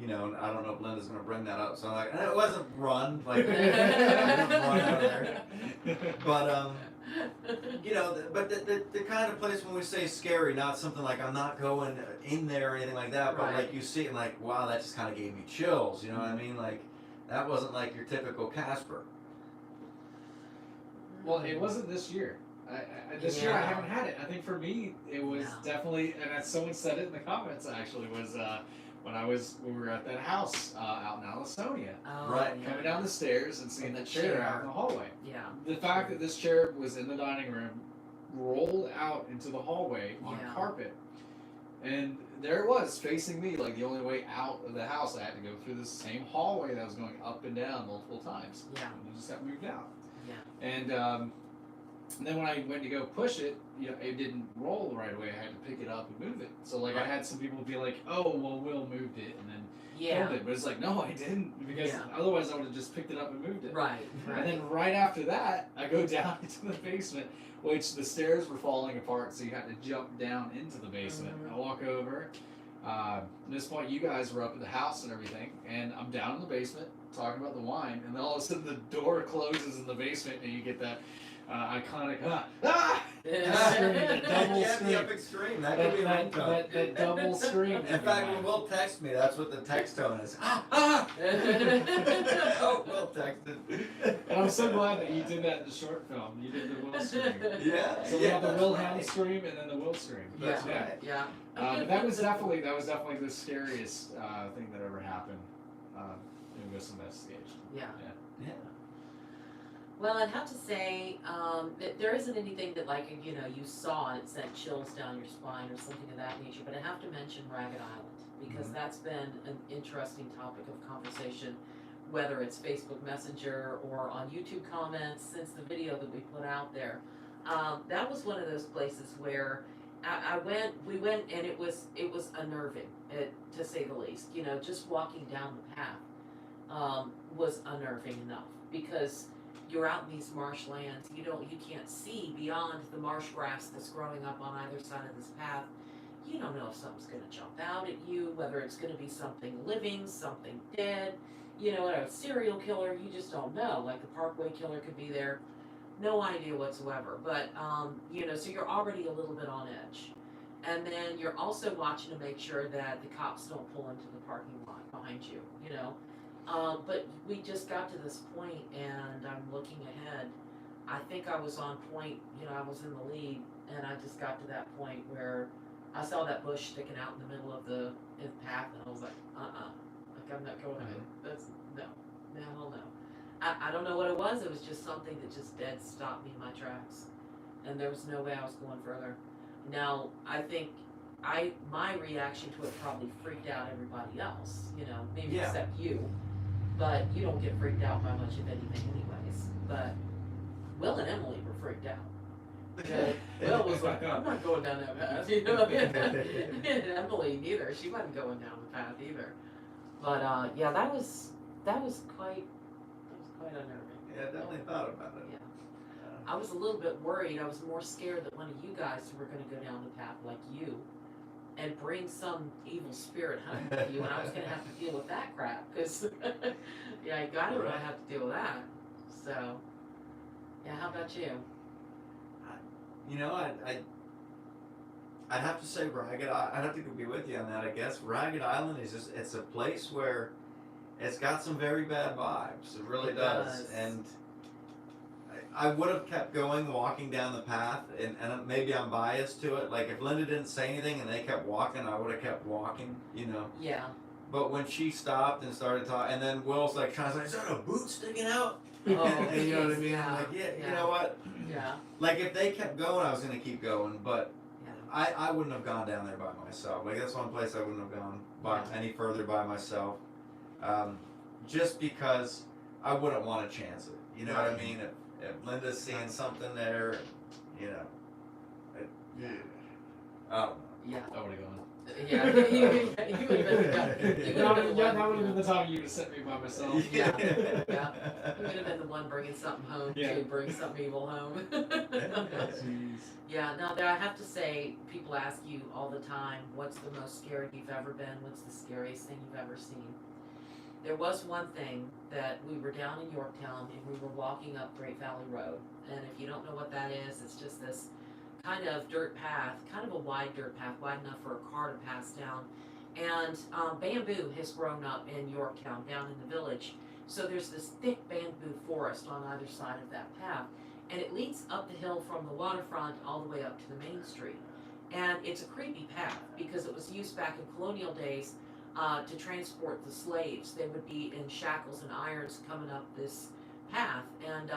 you know, I don't know if Linda's gonna bring that up, so I'm like, and it wasn't run, like I didn't run out of there, but you know, but the kind of place when we say scary, not something like I'm not going in there or anything like that, but Right. like you see it and like, wow, that just kind of gave me chills. You know what I mean? Like that wasn't like your typical Casper. Well, it wasn't this year. This year I Yeah. haven't had it. I think for me it was Yeah. definitely, and as someone said it in the comments actually, was when we were at that house out in Allistonia, Oh, Right. yeah. coming down the stairs and seeing that chair out in the hallway. Yeah. The fact that this chair was in the dining room, rolled out into the hallway on Yeah. carpet, and there it was facing me, like the only way out of the house. I had to go through the same hallway that was going up and down multiple times. Yeah. And it just got moved out. Yeah. And then when I went to go push it, you know, it didn't roll right away. I had to pick it up and move it. So like I had some people be like, "Oh, well, Will moved it," and then Yeah. pulled it. But it's like, no, I didn't, because Yeah. otherwise I would have just picked it up and moved it. Right. And Right. then right after that, I go down into the basement, which the stairs were falling apart, so you had to jump down into the basement. Mhm. I walk over. At this point, you guys were up at the house and everything, and I'm down in the basement talking about the wine, and then all of a sudden the door closes in the basement, and you get that iconic scream, the double yeah, scream. the epic scream. That could be a ringtone. That double scream. In fact, when Will texts me, that's what the text tone is. Oh, Will texted. And I'm so glad that you did that in the short film. You did the Will scream. Yeah. So we yeah, have the that's Wilhelm right. scream and then the Will scream. That's Yeah. right. Yeah. But that was definitely the scariest thing that ever happened in Ghost Investigation. Yeah. Yeah. Well, I'd have to say that there isn't anything that, like, you know, you saw and it sent chills down your spine or something of that nature. But I have to mention Ragged Island because that's been an interesting topic of conversation, whether it's Facebook Messenger or on YouTube comments since the video that we put out there. That was one of those places where we went, and it was unnerving, to say the least. You know, just walking down the path was unnerving enough because you're out in these marshlands. You can't see beyond the marsh grass that's growing up on either side of this path. You don't know if something's going to jump out at you, whether it's going to be something living, something dead, you know, a serial killer. You just don't know. Like the Parkway killer could be there. No idea whatsoever. But, you know, so you're already a little bit on edge. And then you're also watching to make sure that the cops don't pull into the parking lot behind you, you know. But we just got to this point, and I'm looking ahead. I think I was on point, you know, I was in the lead, and I just got to that point where I saw that bush sticking out in the middle of the path, and I was like, like I'm not going ahead. That's, no, hell no. I don't know what it was just something that just dead stopped me in my tracks, and there was no way I was going further. Now, I think my reaction to it probably freaked out everybody else, you know, maybe Yeah. except you. But you don't get freaked out by much of anything anyways. But Will and Emily were freaked out. And Will was like, I'm not going down that path, you know. And Emily neither. She wasn't going down the path either. But yeah, that was quite unnerving. Yeah, definitely thought about it. Yeah. I was a little bit worried. I was more scared that one of you guys were going to go down the path like you and bring some evil spirit home with you, and I was going to have to deal with that crap, because, yeah, I got it, but I have to deal with that. So, yeah, how about you? You know, I'd have to say Ragged I'd have to be with you on that, I guess. Ragged Island is just, it's a place where it's got some very bad vibes. It really does. And I would have kept going, walking down the path, and maybe I'm biased to it. Like, if Linda didn't say anything and they kept walking, I would have kept walking, you know. Yeah. But when she stopped and started talking, and then Will's like trying to say, is that a boot sticking out? Oh, and you know what I mean? yeah, I'm like, yeah, yeah. you know what? Yeah. Like, if they kept going, I was going to keep going, but Yeah. I wouldn't have gone down there by myself. Like, that's one place I wouldn't have gone any further by myself. Just because I wouldn't want to chance it. You know what I mean? If Linda's seeing something there, you know. I don't know. Yeah. I would have gone. Yeah. You would have been That would have been the time you would have sent me by myself. Yeah. Yeah. You would have been the one bringing something home, Yeah. too, bring something evil home. Jeez. Yeah, no, I have to say, people ask you all the time, what's the most scared you've ever been? What's the scariest thing you've ever seen? There was one thing that we were down in Yorktown and we were walking up Great Valley Road. And if you don't know what that is, it's just this kind of dirt path, kind of a wide dirt path, wide enough for a car to pass down. And bamboo has grown up in Yorktown, down in the village. So there's this thick bamboo forest on either side of that path. And it leads up the hill from the waterfront all the way up to the main street. And it's a creepy path because it was used back in colonial days to transport the slaves. They would be in shackles and irons coming up this path and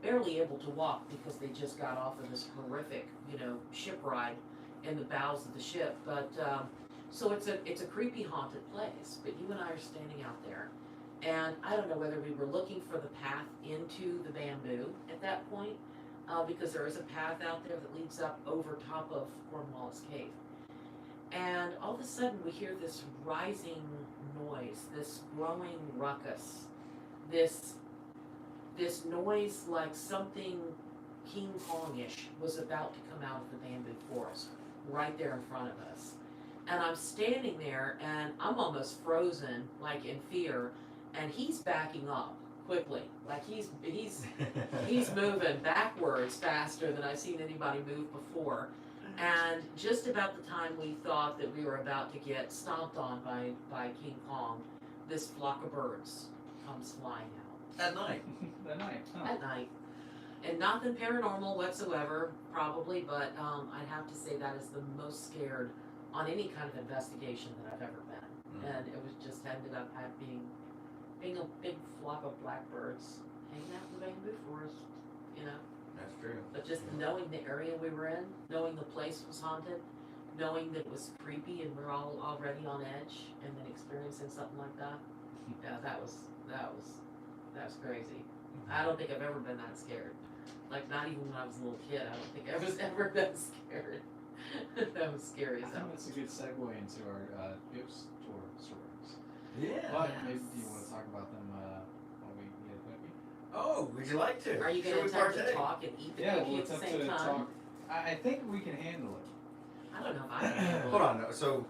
barely able to walk because they just got off of this horrific, ship ride in the bows of the ship. But so it's a creepy haunted place. But you and I are standing out there, and I don't know whether we were looking for the path into the bamboo at that point, because there is a path out there that leads up over top of Cornwallis Cave. And all of a sudden we hear this rising noise, this growing ruckus, this noise like something King Kong-ish was about to come out of the bamboo forest right there in front of us. And I'm standing there and I'm almost frozen, like in fear, and he's backing up quickly, like he's moving backwards faster than I've seen anybody move before. And just about the time we thought that we were about to get stomped on by King Kong, this flock of birds comes flying out. At night. That night. Huh. At night. And nothing paranormal whatsoever, probably, but I'd have to say that is the most scared on any kind of investigation that I've ever been. And it was just ended up being a big flock of blackbirds hanging out in the bamboo forest, That's true. But just knowing the area we were in, knowing the place was haunted, knowing that it was creepy and we're all already on edge, and then experiencing something like that, yeah, that was crazy. I don't think I've ever been that scared. Like, not even when I was a little kid, I don't think I was ever that scared. That was scary as I hell. think that's a good segue into our ghost tour stories. Yeah. But Yes. maybe do you want to talk about them while we get a cookie? Oh, would you like to? Are you Shall going we to attempt to partake? talk and eat the Yeah, cookie we'll at the attempt same to time? talk. I think we can handle it. I don't know if I can. Hold on. So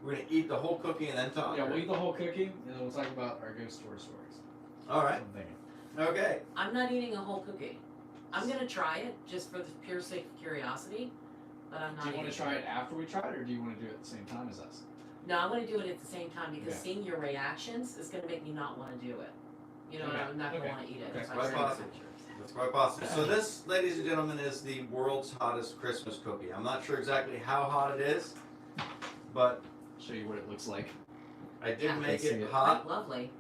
we're gonna eat the whole cookie and then talk. Yeah, we'll eat the whole cookie, and then we'll talk about our ghost tour stories. All right. I'm thinking. Okay. I'm not eating a whole cookie. I'm going to try it just for the pure sake of curiosity, but I'm not Do you want eating to try it after we try it, or do you want to do it at the same time as us? No, I'm going to do it at the same time because Okay. seeing your reactions is going to make me not want to do it. Okay. I'm not going to Okay. want to eat it. Okay. if I Quite see possible. pictures. That's quite possible. So this, ladies and gentlemen, is the world's hottest Christmas cookie. I'm not sure exactly how hot it is, but Show you what it looks like. I did Yeah. make See it it. hot. Quite lovely.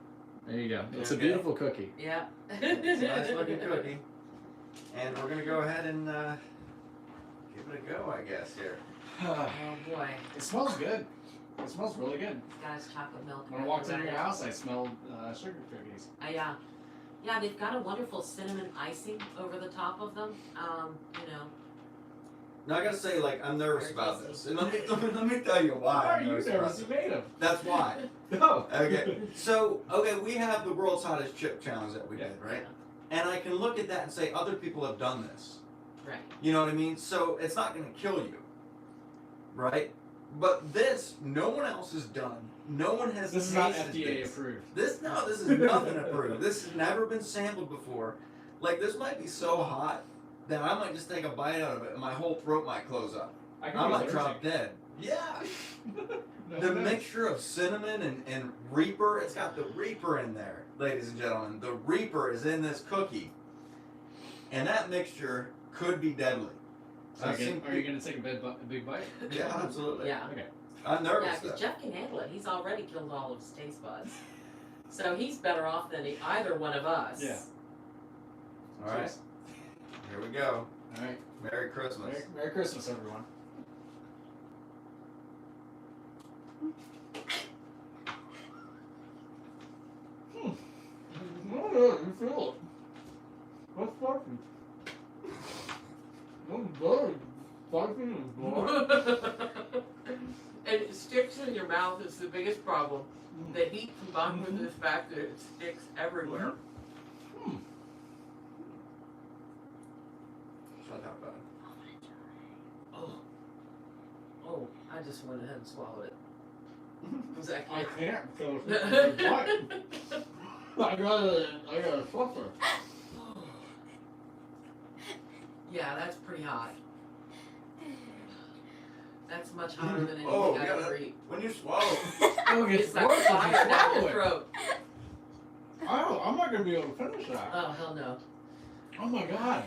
There you go. It's Okay. a beautiful cookie. Yeah. It's a nice looking cookie. And we're gonna go ahead and give it a go, I guess, here. Oh boy. It smells good. It smells really good. Guys, chocolate milk. When I walked into your house, I smelled sugar cookies. Yeah, they've got a wonderful cinnamon icing over the top of them. Now I gotta say, like, I'm nervous Very about tasty. this. And let me tell you why. Why are I'm you nervous nervous? about You this. made them. That's why. No. Okay. So, we have the world's hottest chip challenge that we Yeah. did, right? And I can look at that and say other people have done this. Right. You know what I mean? So it's not going to kill you, right? But this, no one else has done. No one has. This is not tasted FDA this. approved. This is nothing approved. This has never been sampled before. Like, this might be so hot that I might just take a bite out of it and my whole throat might close up. I I might drop dead. Yeah. No, The no. mixture of cinnamon and Reaper, it's got the Reaper in there, ladies and gentlemen. The Reaper is in this cookie. And that mixture could be deadly. So are you gonna take a big bite? Yeah, absolutely. Yeah. Okay. I'm Yeah, nervous because though. Jeff can handle it. He's already killed all of his taste buds. So he's better off than either one of us. Yeah. All right, Cheers. here we go. All right. Merry Christmas. Merry Christmas, everyone. You feel it. What's spicy? And it sticks in your mouth is the biggest problem. The heat combined with the fact that it sticks everywhere. Shut up, bud. Oh, I just went ahead and swallowed it. Exactly. I can't because it's white. I gotta suffer. Yeah, that's pretty hot. That's much hotter than anything Oh, I've yeah, ever eaten. when you swallow. Oh, It's like fire down your throat. Oh, I'm not gonna be able to finish that. Oh, hell no. Oh my god.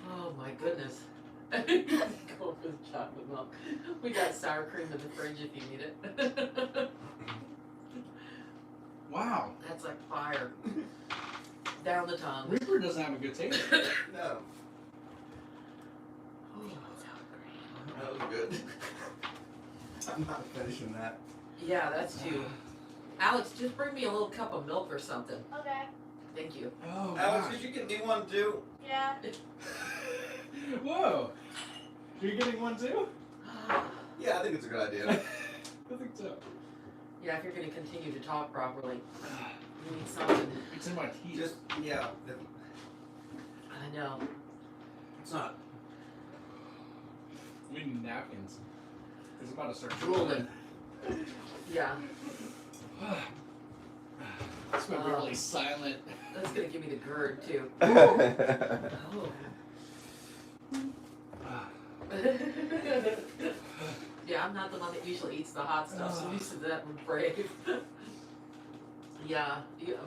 Oh my goodness. Go for the chocolate milk. We got sour cream in the fridge if you need it. Wow. That's like fire. Down the tongue. Reaper doesn't have a good taste. No. That was good. I'm not finishing that. Yeah, that's two. Alex, just bring me a little cup of milk or something. Okay. Thank you. Oh, Alex, gosh. could you get me one too? Yeah. Whoa. You're getting one too? Yeah, I think it's a good idea. I think so. Yeah, if you're going to continue to talk properly, you need something. It's in my teeth. Just, yeah. I know. It's not We need napkins. It's about to start Drooling. Yeah, It's been really silent. that's going to give me the GERD too. Oh. Yeah, I'm not the one that usually eats the hot stuff, so I'm used to that one brave. Yeah,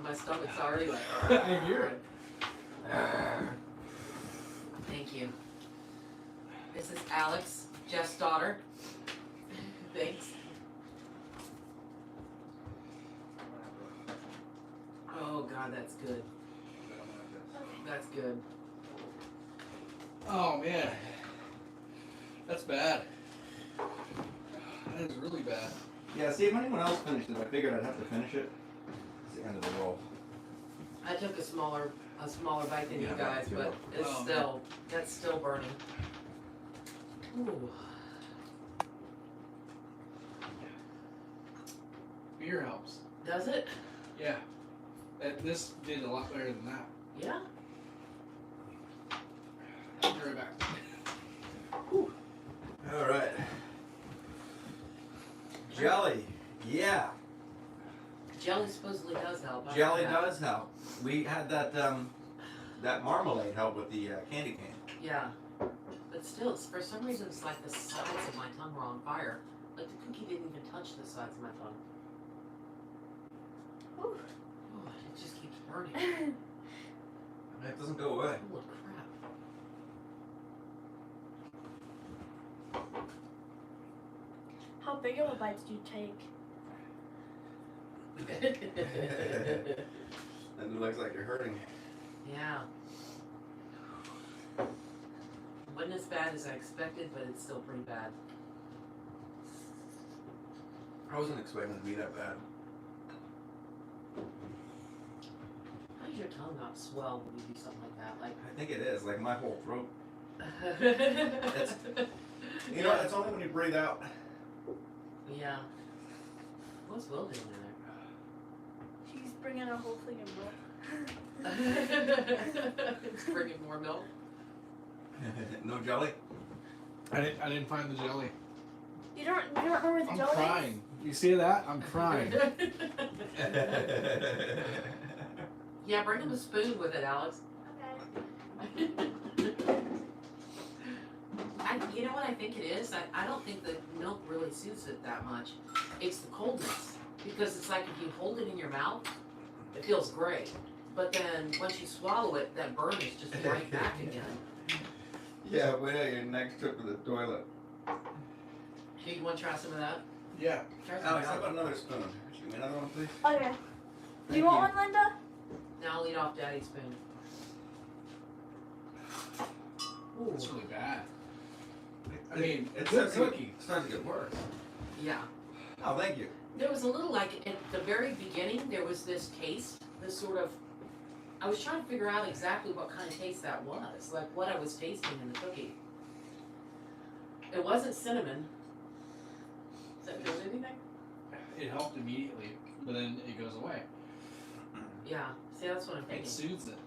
my stomach's already like. I hear it. Thank you. This is Alex, Jeff's daughter. Thanks. Oh God, that's good. That's good. Oh man. That's bad. That is really bad. Yeah, see, if anyone else finished it, I figured I'd have to finish it. It's the end of the roll. I took a smaller bite than you Yeah, guys, me too. but it's Oh, still that's still burning. Ooh. Beer helps. Does it? Yeah. This did a lot better than that. Yeah. I'll be right back. All right. Jelly. Yeah. Jelly supposedly does help. I Jelly know that. does help. We had that that marmalade help with the candy cane. Yeah. But still, for some reason, it's like the sides of my tongue were on fire. Like the cookie didn't even touch the sides of my tongue. Ooh. Oh, it just keeps burning. It doesn't go away. Holy crap. How big of a bite did you take? And it looks like you're hurting. Yeah. Wasn't as bad as I expected, but it's still pretty bad. I wasn't expecting it to be that bad. How does your tongue not swell when you do something like that? I think it is. Like my whole throat. Like, You know, it's only when you breathe out. yeah. What's Will doing there? She's bringing a whole thing of milk. It's bringing more milk. No jelly? I didn't find the jelly. You don't remember where the I'm jelly is? crying. You see that? I'm crying. Yeah, bring him a spoon with it, Alex. Okay. You know what I think it is? I don't think the milk really suits it that much. It's the coldness. Because it's like if you hold it in your mouth, it feels great. But then once you swallow it, that burn is just right back again. Yeah, wait till your next trip to the toilet. Hey, you want to try some of that? Yeah. Try some Alex, how jelly. about another spoon? Give me another one, please. Okay. Do Thank you want one, Linda? Now I'll eat off Daddy's spoon. Ooh. It's really bad. I mean, it's good starting cookie. to get worse. Yeah. Oh, thank you. There was a little, like, at the very beginning, there was this taste, this sort of, I was trying to figure out exactly what kind of taste that was, like what I was tasting in the cookie. It wasn't cinnamon. Is that doing anything? It helped immediately, but then it goes away. Yeah, see, that's what I'm It thinking. soothes it.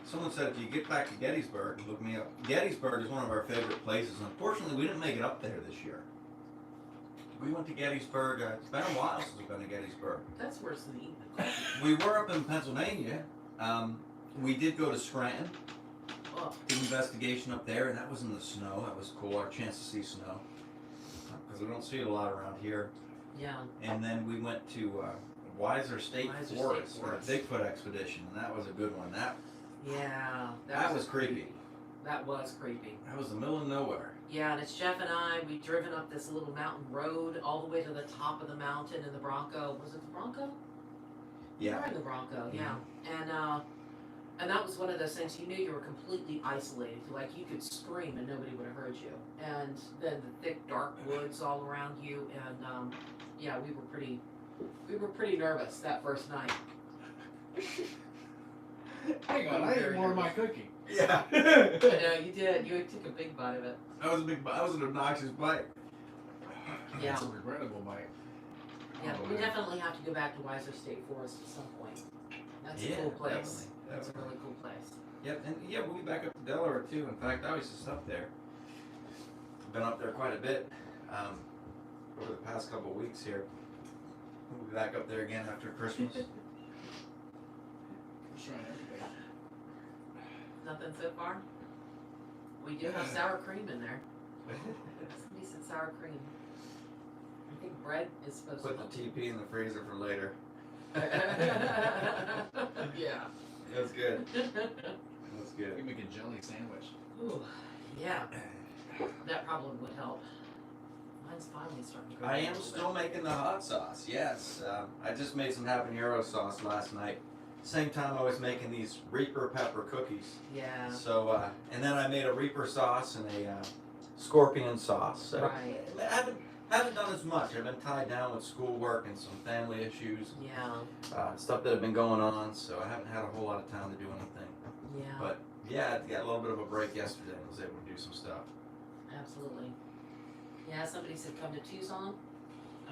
Someone said if you get back to Gettysburg, look me up. Gettysburg is one of our favorite places. Unfortunately, we didn't make it up there this year. We went to Gettysburg. It's been a while since we've been to Gettysburg. That's worse than eating the coffee. We were up in Pennsylvania. We did go to Scranton. Oh, Did an investigation up there, and that was in the snow. That was cool. Our chance to see snow because we don't see it a lot around here. yeah. And then we went to Weiser State Weiser Forest State for a Forest. Bigfoot Expedition, and that was a good one. Yeah. That was creepy. That was creepy. That was the middle of nowhere. Yeah, and it's Jeff and I. We've driven up this little mountain road all the way to the top of the mountain in the Bronco. Was it the Bronco? We Yeah. were in the Bronco, yeah. And that was one of those things, you knew you were completely isolated. Like, you could scream and nobody would have heard you. And then the thick, dark woods all around you. And, yeah, we were pretty nervous that first night. Hang on, I ate more of my cookie. Yeah. I know, you did. You took a big bite of it. That was a big. That was an obnoxious bite. Yeah. It's a regrettable bite. Yeah, Oh, we man. definitely have to go back to Weiser State Forest at some point. That's a Yeah, cool place. definitely, That's a definitely. really cool place. Yep, and yeah, we'll be back up to Delaware too. In fact, I was just up there. Been up there quite a bit over the past couple of weeks here. We'll be back up there again after Christmas. I'm trying everything. Nothing so far? We do have sour cream in there. Some decent sour cream. I think bread is supposed Put to the TP in the freezer for later. Yeah. That's good. That's You good. can make a jelly sandwich. Ooh, yeah. That probably would help. Mine's finally starting to grow. I a am little still bit. making the hot sauce. Yes, I just made some habanero sauce last night. Same time I was making these Reaper pepper cookies. Yeah. So, and then I made a Reaper sauce and a scorpion sauce. So Right. I haven't done as much. I've been tied down with schoolwork and some family issues, Yeah. stuff that have been going on. So I haven't had a whole lot of time to do anything. Yeah. But yeah, I got a little bit of a break yesterday and was able to do some stuff. Absolutely. Yeah, somebody said come to Tucson.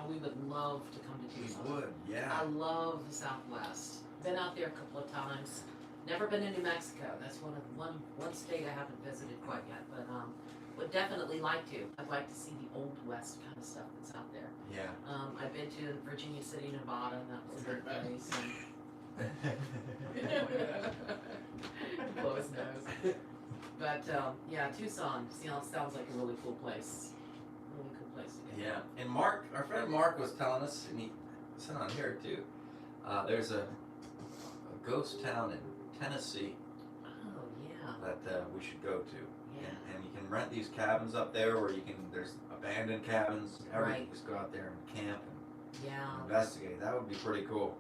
We would love to come to We Tucson. would, yeah. I love the Southwest. Been out there a couple of times. Never been to New Mexico. That's one state I haven't visited quite yet, but would definitely like to. I'd like to see the old West kind of stuff that's out there. Yeah. I've been to Virginia City, Nevada, and that was a good place. And blow his nose. But yeah, Tucson sounds like a really cool place. Really cool place to go. Yeah, and Mark, our friend Mark was telling us, and he sent on here too. There's a ghost town in Tennessee Oh yeah. that we should go to, Yeah. and you can rent these cabins up there, where there's abandoned cabins. Everything. Right. Just go out there and camp and Yeah. investigate. That would be pretty cool.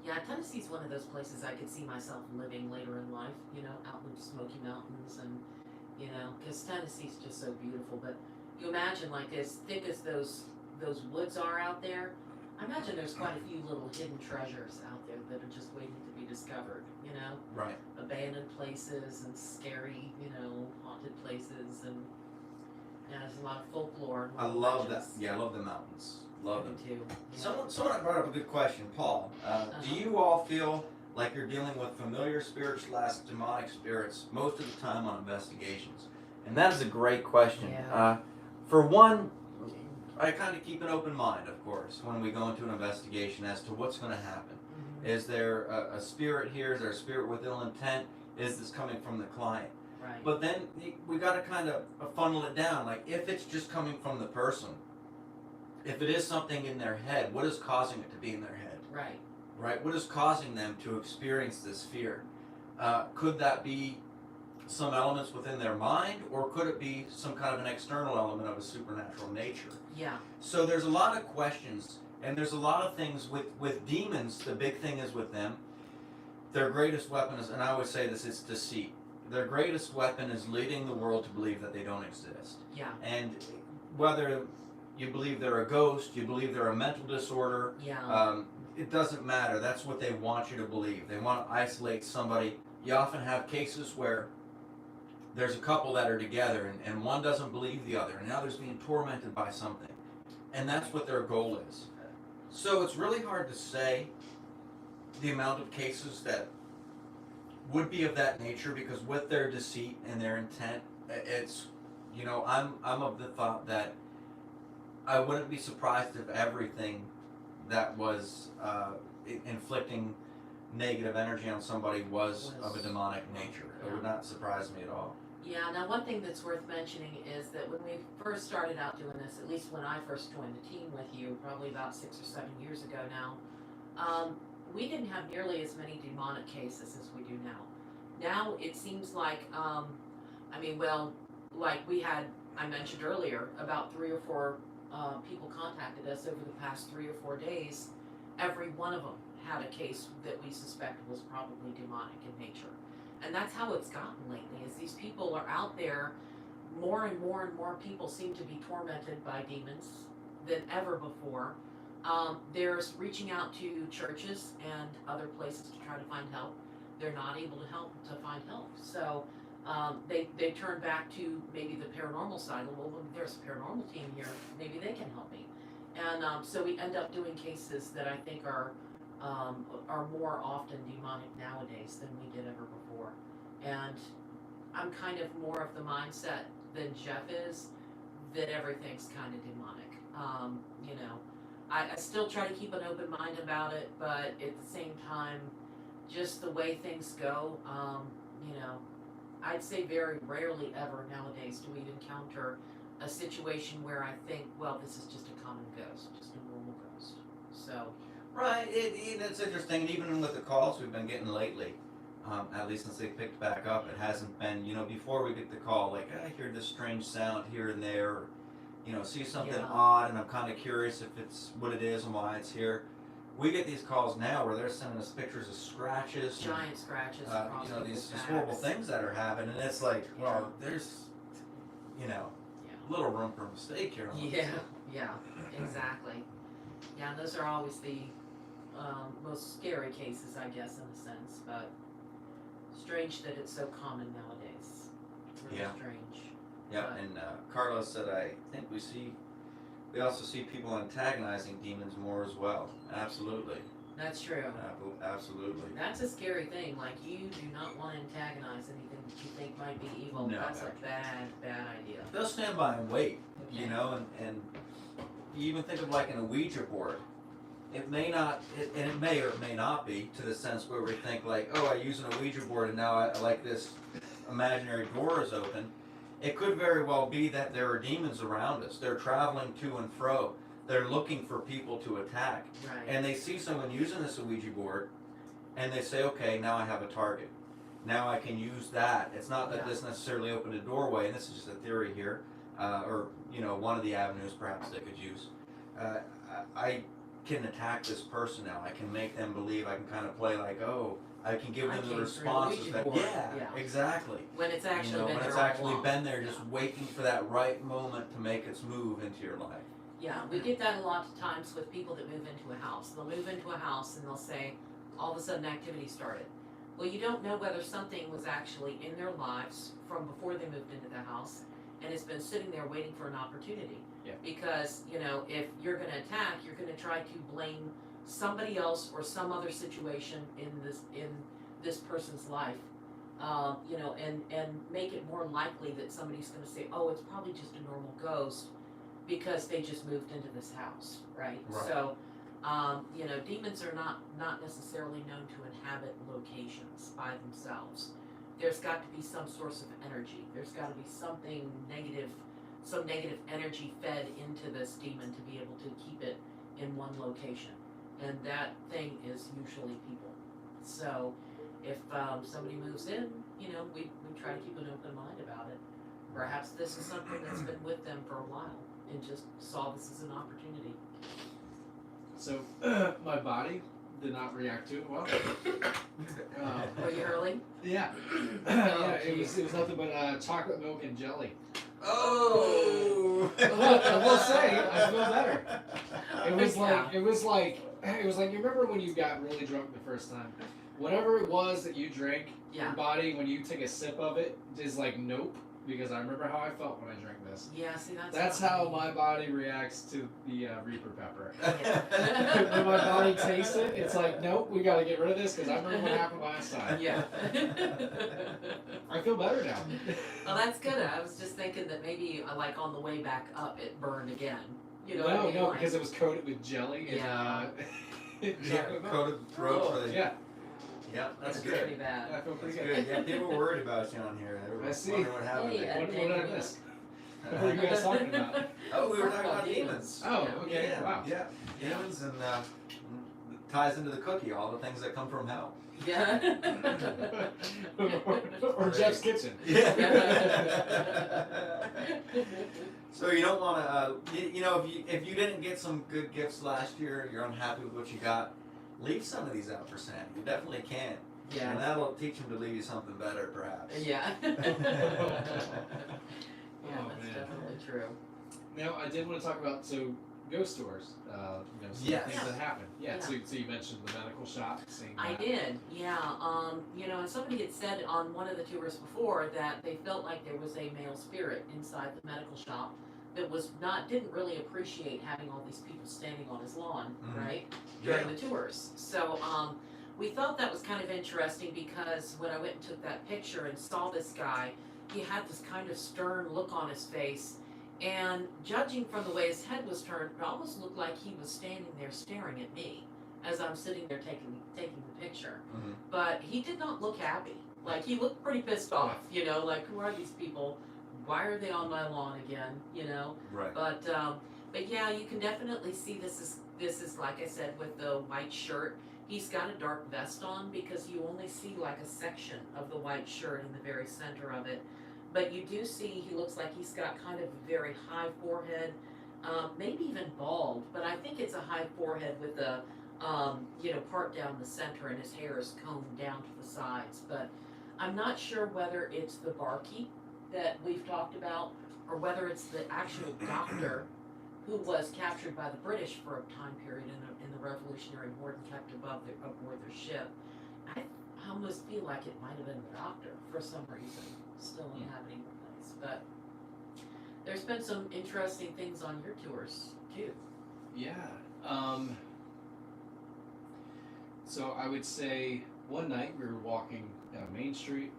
Yeah, Tennessee's one of those places I could see myself living later in life, out in the Smoky Mountains and, because Tennessee's just so beautiful. But you imagine, like, as thick as those woods are out there, I imagine there's quite a few little hidden treasures out there that are just waiting to be discovered, Right. abandoned places and scary, haunted places. And, yeah, there's a lot of folklore. And I little love that. legends. Yeah, I love the mountains. Love them. Me too. Yeah. Someone brought up a good question, Paul. Do you all feel like you're dealing with familiar spirits / demonic spirits most of the time on investigations? And that is a great question. Yeah. For one, I kind of keep an open mind, of course, when we go into an investigation as to what's going to happen. Mhm. Is there a spirit here? Is there a spirit with ill intent? Is this coming from the client? Right. But then we got to kind of funnel it down. Like, if it's just coming from the person, if it is something in their head, what is causing it to be in their head? Right. Right? What is causing them to experience this fear? Could that be some elements within their mind, or could it be some kind of an external element of a supernatural nature? Yeah. So there's a lot of questions, and there's a lot of things with demons. The big thing is with them, their greatest weapon is, and I always say this, it's deceit. Their greatest weapon is leading the world to believe that they don't exist. Yeah. And whether you believe they're a ghost, you believe they're a mental disorder, Yeah. it doesn't matter. That's what they want you to believe. They want to isolate somebody. You often have cases where there's a couple that are together and one doesn't believe the other, and the other's being tormented by something. And that's what their goal is. So it's really hard to say the amount of cases that would be of that nature, because with their deceit and their intent, it's, I'm of the thought that I wouldn't be surprised if everything that was inflicting negative energy on somebody was of a demonic nature. It would not surprise me at all. Yeah, now one thing that's worth mentioning is that when we first started out doing this, at least when I first joined the team with you, probably about 6 or 7 years ago now, we didn't have nearly as many demonic cases as we do now. Now it seems like, like we had, I mentioned earlier, about 3 or 4 people contacted us over the past 3 or 4 days. Every one of them had a case that we suspect was probably demonic in nature. And that's how it's gotten lately, is these people are out there, more and more and more people seem to be tormented by demons than ever before. There's reaching out to churches and other places to try to find help. They're not able to find help. So they turn back to maybe the paranormal side. Well, there's a paranormal team here, maybe they can help me. And so we end up doing cases that I think are more often demonic nowadays than we did ever before. And I'm kind of more of the mindset than Jeff is, that everything's kind of demonic. I still try to keep an open mind about it, but at the same time, just the way things go, I'd say very rarely ever nowadays do we encounter a situation where I think, well, this is just a common ghost, just a normal ghost. So. Right, it's interesting, and even with the calls we've been getting lately, at least since they picked back up, it hasn't been, before we get the call, like, I hear this strange sound here and there, or, see something odd, and I'm kind of curious if it's what it is and why it's here. We get these calls now where they're sending us pictures of scratches. Giant scratches. These horrible things that are happening, and it's like, well, there's, little room for mistake here. Yeah, exactly. Yeah, and those are always the most scary cases, I guess, in a sense, but strange that it's so common nowadays. Really strange. Yeah, and Carlos said, I think we also see people antagonizing demons more as well. Absolutely. That's true. Absolutely. That's a scary thing. Like, you do not want to antagonize anything that you think might be evil. No, that's a bad idea. They'll stand by and wait, and you even think of like an Ouija board. It may not, and it may or it may not be to the sense where we think like, oh, I use an Ouija board and now I like this imaginary door is open. It could very well be that there are demons around us. They're traveling to and fro. They're looking for people to attack. Right. And they see someone using this Ouija board, and they say, okay, now I have a target. Now I can use that. It's not that this necessarily opened a doorway, and this is just a theory here, or one of the avenues perhaps they could use. I can attack this person now. I can make them believe. I can kind of play like, oh, I can give them the responses that, exactly. When it's actually been there, just waiting for that right moment to make its move into your life. Yeah, we get that a lot of times with people that move into a house. They'll move into a house and they'll say, all of a sudden activity started. Well, you don't know whether something was actually in their lives from before they moved into the house, and it's been sitting there waiting for an opportunity. Yeah. Because, if you're going to attack, you're going to try to blame somebody else or some other situation in this person's life, and make it more likely that somebody's going to say, oh, it's probably just a normal ghost because they just moved into this house, right? So, demons are not necessarily known to inhabit locations by themselves. There's got to be some source of energy. There's got to be something negative, some negative energy fed into this demon to be able to keep it in one location. And that thing is usually people. So if somebody moves in, we try to keep an open mind about it. Perhaps this is something that's been with them for a while and just saw this as an opportunity. So my body did not react to it well. Were you early? Yeah. Yeah, it was nothing but chocolate milk and jelly. Oh! I will say, I feel better. It was like you remember when you got really drunk the first time? Whatever it was that you drank, your body, when you take a sip of it, is like, nope. because I remember how I felt when I drank this. Yeah, see, That's not how me. my body reacts to the Reaper pepper. Yeah. When my body tastes it, it's like, nope, we got to get rid of this because I remember what happened last time. Yeah. I feel better now. Well, that's good. I was just thinking that maybe, like, on the way back up, it burned again. You know what I mean? No, Like, because it was coated with jelly and Yeah, chocolate milk. coated throat for the. Yeah, Yeah, that's it's pretty good. bad. I feel pretty That's good. good. Yeah, people were worried about you on here. They were I see. wondering what happened. Hey, there. What did I miss? What were you guys talking about? Oh, we were talking about demons. Oh, okay, Yeah, wow. yeah, demons, and ties into the cookie, all the things that come from hell. Yeah. or Jeff's kitchen. So you don't want to, you know, if you didn't get some good gifts last year, you're unhappy with what you got, leave some of these out for Santa. You definitely can. And Yeah. that'll teach him to leave you something better, perhaps. Yeah. Oh, That's man. definitely true. Now, I did want to talk about ghost tours. You know, some Yes. things that happen. Yeah. Yeah. So you mentioned the medical shop. Seeing I that. did, yeah. You know, and somebody had said on one of the tours before that they felt like there was a male spirit inside the medical shop that didn't really appreciate having all these people standing on his lawn, Mhm. right, during Yeah. the tours. So, we thought that was kind of interesting because when I went and took that picture and saw this guy, he had this kind of stern look on his face. And judging from the way his head was turned, it almost looked like he was standing there staring at me as I'm sitting there taking the picture. Mhm. But he did not look happy. Like, he looked pretty pissed off, you know, like, who are these people? Why are they on my lawn again, you know? Right. But yeah, you can definitely see this is like I said, with the white shirt. He's got a dark vest on because you only see like a section of the white shirt in the very center of it. But you do see he looks like he's got kind of a very high forehead, maybe even bald, but I think it's a high forehead with a you know, part down the center, and his hair is combed down to the sides. But I'm not sure whether it's the barkeep that we've talked about or whether it's the actual doctor who was captured by the British for a time period in the Revolutionary War and kept aboard their ship. I almost feel like it might have been the doctor for some reason, still inhabiting the place. But there's been some interesting things on your tours too. Yeah. So I would say one night we were walking down Main Street,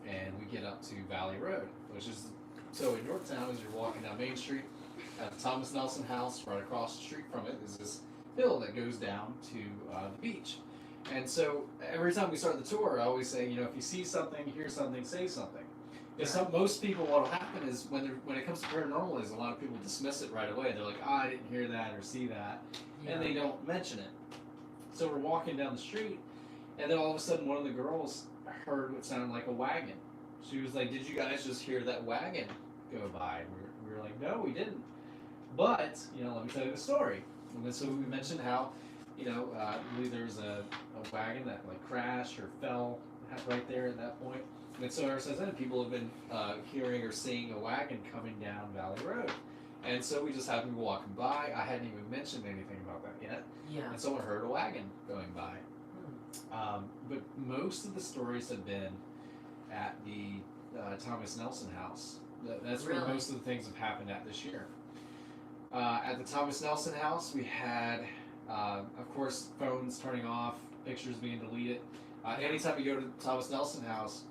and we get up to Valley Road, which is so in Yorktown. As you're walking down Main Street, at the Thomas Nelson House, right across the street from it is this hill that goes down to the beach. And so every time we start the tour, I always say, you know, if you see something, hear something, say something. Because most people, what will happen is when it comes to paranormal, is a lot of people dismiss it right away. They're like, I didn't hear that or see that, and they don't mention it. So we're walking down the street, and then all of a sudden one of the girls heard what sounded like a wagon. She was like, did you guys just hear that wagon go by? And we were like, no, we didn't. But, you know, let me tell you the story. And so we mentioned how, you know, I believe there was a wagon that like crashed or fell right there at that point. And so ever since then, people have been hearing or seeing a wagon coming down Valley Road. And so we just happened to be walking by. I hadn't even mentioned anything about that yet. Yeah. And someone heard a wagon going by. But most of the stories have been at the Thomas Nelson House. That's where Really? most of the things have happened at this year. At the Thomas Nelson House, we had, of course, phones turning off, pictures being deleted. Anytime you go to the Thomas Nelson House,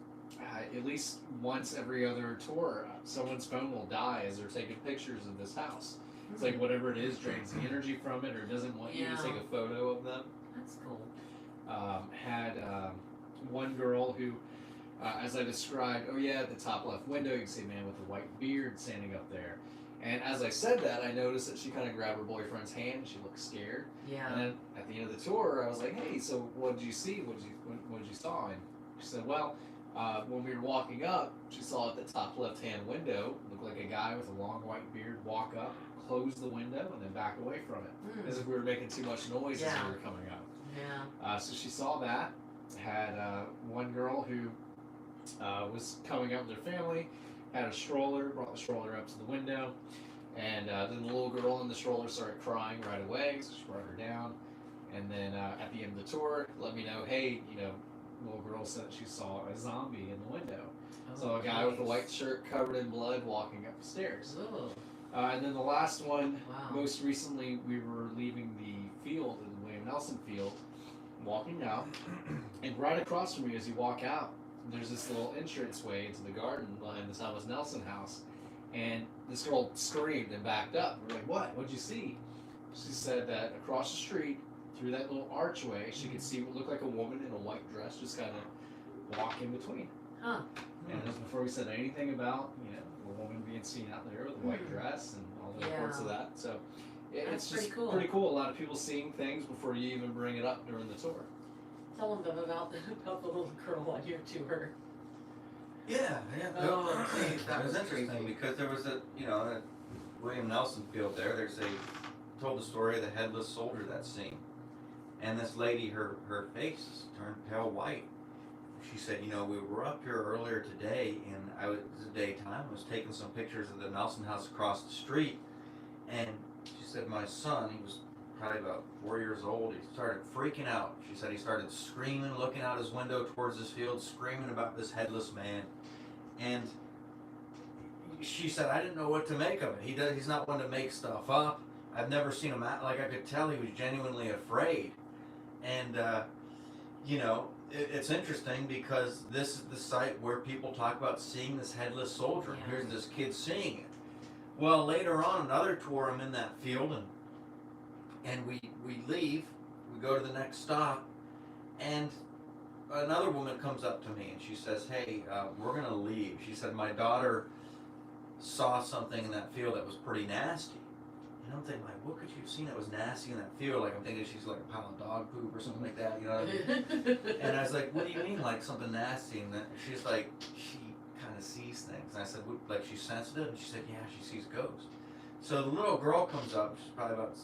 at least once every other tour, someone's phone will die as they're taking pictures of this house. It's like whatever it is drains the energy from it or doesn't want you to take a photo of them. That's cool. Had one girl who, as I described, at the top left window, you can see a man with a white beard standing up there. And as I said that, I noticed that she kind of grabbed her boyfriend's hand. She looked scared. Yeah. And then at the end of the tour, I was like, "Hey, so what did you see? What did you saw?" And she said, "Well, when we were walking up, she saw at the top left-hand window looked like a guy with a long white beard walk up, close the window, and then back away from it, as if we were making too much noise as we were coming up." Yeah. So she saw that. Had one girl who was coming up with her family, had a stroller, brought the stroller up to the window, and then the little girl in the stroller started crying right away, so she brought her down. And then at the end of the tour, let me know, hey, you know, little girl said that she saw a zombie in the window. Oh, So a guy with a jeez. white shirt covered in blood walking up the stairs. Ugh. And then the last one, Wow. most recently, we were leaving the field, the William Nelson field, walking out, and right across from you as you walk out, there's this little entranceway into the garden behind the Thomas Nelson house, and this girl screamed and backed up. We're like, what? What'd you see? She said that across the street, through that little archway, she could see what looked like a woman in a white dress just kind of walk in between. Huh. And it was before we said anything about, a woman being seen out there with a white dress and all the reports of that. So That's it's just pretty cool. pretty cool. A lot of people seeing things before you even bring it up during the tour. Tell them about the little girl on your tour. Yeah. Oh, See, that it was was interesting creepy. because there was a at William Nelson Field there. Told the story of the headless soldier that's seen, and this lady, her face turned pale white. She said, we were up here earlier today, and it was daytime. I was taking some pictures of the Nelson house across the street, and she said my son, he was probably about 4 years old, he started freaking out. She said he started screaming, looking out his window towards this field, screaming about this headless man. And she said, I didn't know what to make of it. He's not one to make stuff up. I've never seen him act, like I could tell he was genuinely afraid. And, it's interesting because this is the site where people talk about seeing this headless soldier. And here's this kid seeing it. Well, later on, another tour, I'm in that field, and we leave, we go to the next stop, and another woman comes up to me and she says, hey, we're going to leave. She said, my daughter saw something in that field that was pretty nasty. And I'm thinking, like, what could you have seen that was nasty in that field? Like, I'm thinking she's like a pile of dog poop or something like that, you know what I mean? And I was like, what do you mean, like, something nasty? And then she's like, she kind of sees things. And I said, what, like, she's sensitive? And she said, yeah, she sees ghosts. So the little girl comes up, she's probably about,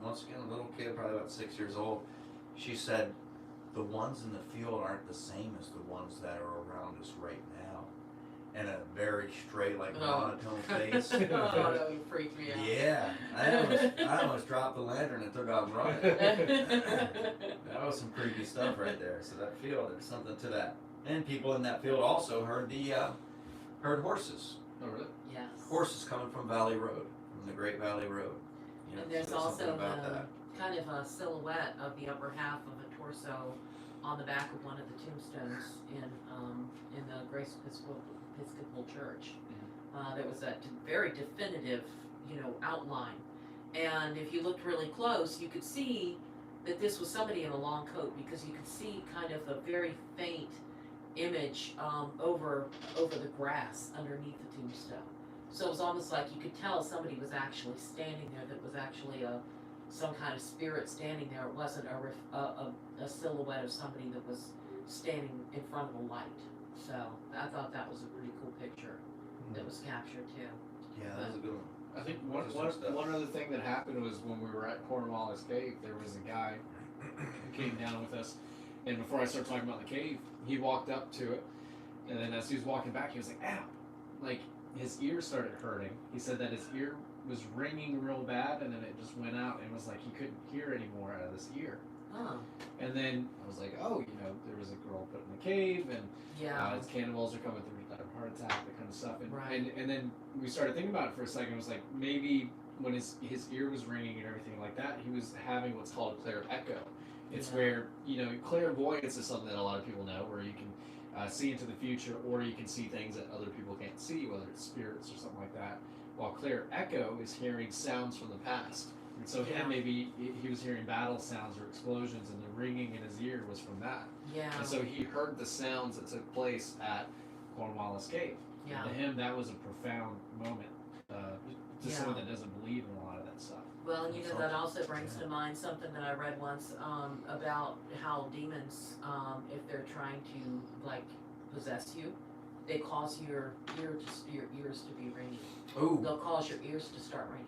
once again, a little kid, probably about 6 years old. She said, the ones in the field aren't the same as the ones that are around us right now. And a very straight, like, monotone face. Oh, that would freak me out. Yeah, I almost dropped the lantern and took off running. That was some creepy stuff right there. So that field, there's something to that. And people in that field also heard horses. Oh, really? Yes. Horses coming from Valley Road, from the Great Valley Road. And there's so something also about that. kind of a silhouette of the upper half of a torso on the back of one of the tombstones in the Grace Episcopal Church. There was a very definitive, outline. And if you looked really close, you could see that this was somebody in a long coat because you could see kind of a very faint image over the grass underneath the tombstone. So it was almost like you could tell somebody was actually standing there. That was actually some kind of spirit standing there. It wasn't a silhouette of somebody that was standing in front of a light. So I thought that was a pretty cool picture that was captured too. Yeah, that was a good one. I think Interesting stuff. one other thing that happened was when we were at Cornwallis Cave, there was a guy who came down with us, and before I started talking about the cave, he walked up to it, and then as he was walking back, he was like, ow! Like, his ear started hurting. He said that his ear was ringing real bad, and then it just went out, and it was like he couldn't hear anymore out of this ear. Oh. And then I was like, oh, there was a girl put in the cave, and Yeah. his cannibals are coming through, heart attack, that kind of stuff. And, Right. and then we started thinking about it for a second. It was like maybe when his ear was ringing and everything like that, he was having what's called a clair echo. It's where, clairvoyance is something that a lot of people know, where you can see into the future, or you can see things that other people can't see, whether it's spirits or something like that. While clair echo is hearing sounds from the past. And so Yeah. maybe he was hearing battle sounds or explosions, and the ringing in his ear was from that. Yeah. And so he heard the sounds that took place at Cornwallis Cave. Yeah. And to him, that was a profound moment to someone that doesn't believe in a lot of that stuff. Well, and that also brings to mind something that I read once about how demons, if they're trying to possess you, they cause your ears to be ringing. Ooh. They'll cause your ears to start ringing.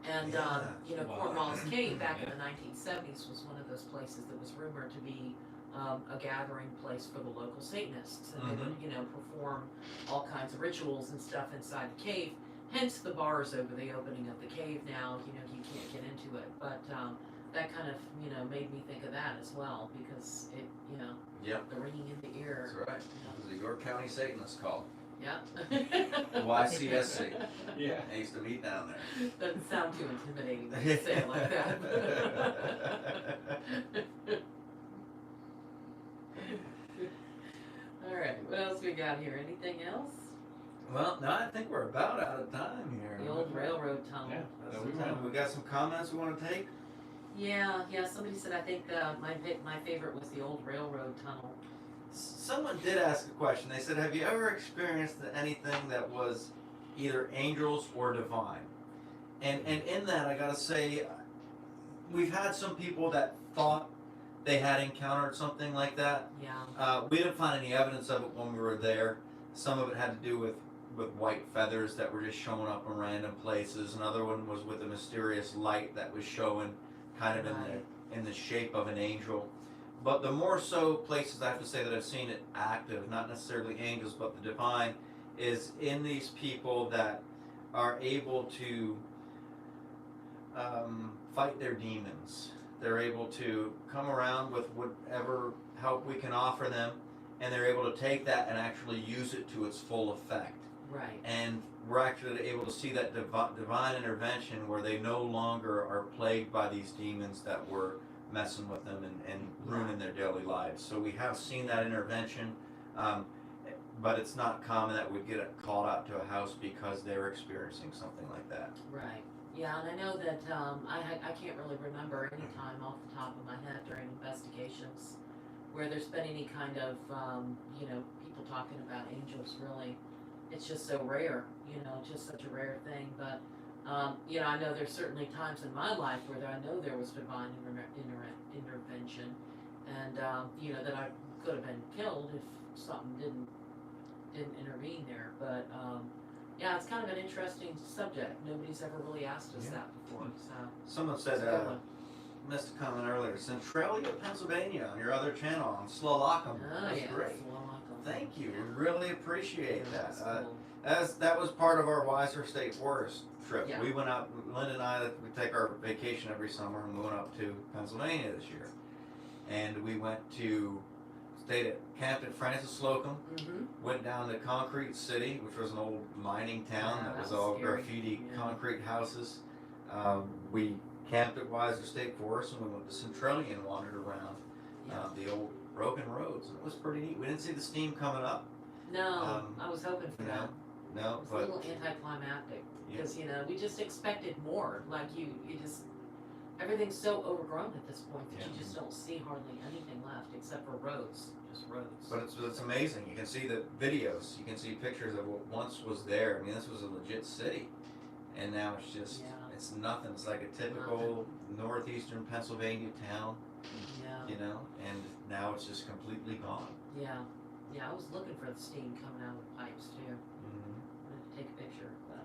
And Yeah. Wow. Cornwallis Cave back in the 1970s was one of those places that was rumored to be a gathering place for the local Satanists, and they would perform all kinds of rituals and stuff inside the cave. Hence the bars over the opening of the cave now. You can't get into it, but that kind of, made me think of that as well, because it, Yep. the ringing in the ear. That's right. It was a York County Satanist call. Yeah. YCSC. Yeah. I used to meet down there. Doesn't sound too intimidating when you say it like that. Alright, what else we got here? Anything else? Well, no, I think we're about out of time here. The old railroad tunnel. Yeah. That's the time. We got some comments we want to take. Yeah, somebody said, I think my favorite was the old railroad tunnel. Someone did ask a question. They said, have you ever experienced anything that was either angels or divine? And in that, I gotta say, we've had some people that thought they had encountered something like that. Yeah. We didn't find any evidence of it when we were there. Some of it had to do with white feathers that were just showing up in random places. Another one was with a mysterious light that was showing kind of in the shape of an angel. But the more so places I have to say that I've seen it active, not necessarily angels, but the divine, is in these people that are able to fight their demons. They're able to come around with whatever help we can offer them, and they're able to take that and actually use it to its full effect. Right. And we're actually able to see that divine intervention where they no longer are plagued by these demons that were messing with them and ruining their daily lives. So we have seen that intervention, but it's not common that we get called out to a house because they're experiencing something like that. Right. Yeah, and I know that I can't really remember any time off the top of my head during investigations where there's been any kind of, people talking about angels. Really, it's just so rare. Just such a rare thing. But I know there's certainly times in my life where I know there was divine intervention, and that I could have been killed if something didn't intervene there. But yeah, it's kind of an interesting subject. Nobody's ever really asked us that before. So Someone said, missed a comment earlier, Centralia, Pennsylvania, on your other channel on Slolocum. That's great. Thank you. We really appreciate that. That was part of our Weiser State Forest trip. Yeah. We went out, Linda and I, we take our vacation every summer, and we went up to Pennsylvania this year. And we camped at Francis Slocum, went down to Concrete City, which was an old mining town that was all scary. graffiti concrete houses. We camped at Weiser State Forest, and we went to Centralia and wandered around the old broken roads. And it was pretty neat. We didn't see the steam coming up. No, I was hoping for that. No, It's but a little anticlimactic because we just expected more. Like you just everything's so overgrown at this point that you just don't see hardly anything left except for roads, just roads. But it's amazing. You can see the videos. You can see pictures of what once was there. I mean, this was a legit city, and now it's just it's nothing. It's like a typical northeastern Pennsylvania town. Yeah. And now it's just completely gone. Yeah. I was looking for the steam coming out of the pipes too. Wanted to take a picture, but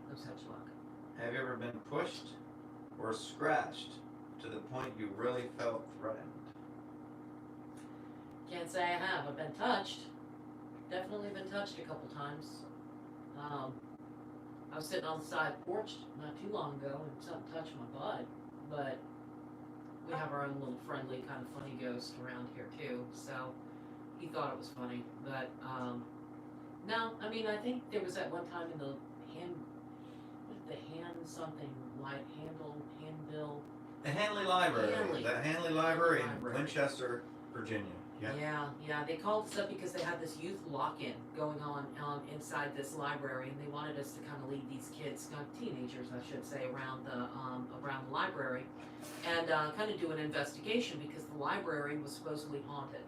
no such luck. Have you ever been pushed or scratched to the point you really felt threatened? Can't say I have. I've been touched. Definitely been touched a couple times. I was sitting on the side porch not too long ago and something touched my butt, but we have our own little friendly kind of funny ghost around here too, so he thought it was funny. But no, I mean, I think there was that one time in the handbill. The Hanley Library. Hanley. The Hanley Library in Library. Winchester, Virginia. Yeah. They called us up because they had this youth lock-in going on inside this library, and they wanted us to kind of lead these kids, teenagers, I should say, around the library, and kind of do an investigation because the library was supposedly haunted.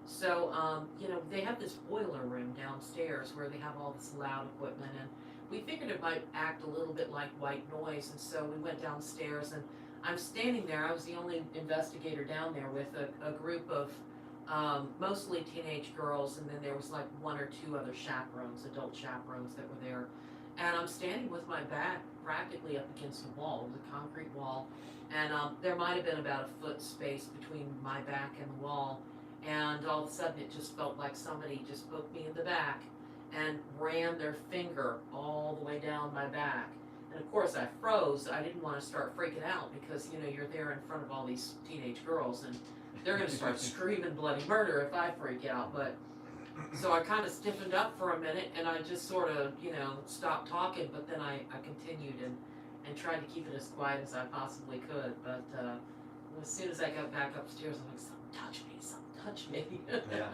So they have this boiler room downstairs where they have all this loud equipment, and we figured it might act a little bit like white noise, and so we went downstairs, and I'm standing there. I was the only investigator down there with a group of mostly teenage girls, and then there was like one or two other chaperones, adult chaperones that were there. And I'm standing with my back practically up against the wall. It was a concrete wall, and there might have been about a foot space between my back and the wall. And all of a sudden, it just felt like somebody just poked me in the back and ran their finger all the way down my back. And of course I froze. I didn't want to start freaking out because, you know, you're there in front of all these teenage girls and they're going to start screaming bloody murder if I freak out. But so I kind of stiffened up for a minute and I just sort of, you know, stopped talking, but then I continued and tried to keep it as quiet as I possibly could. But as soon as I got back upstairs, I'm like, something touch me, Yeah.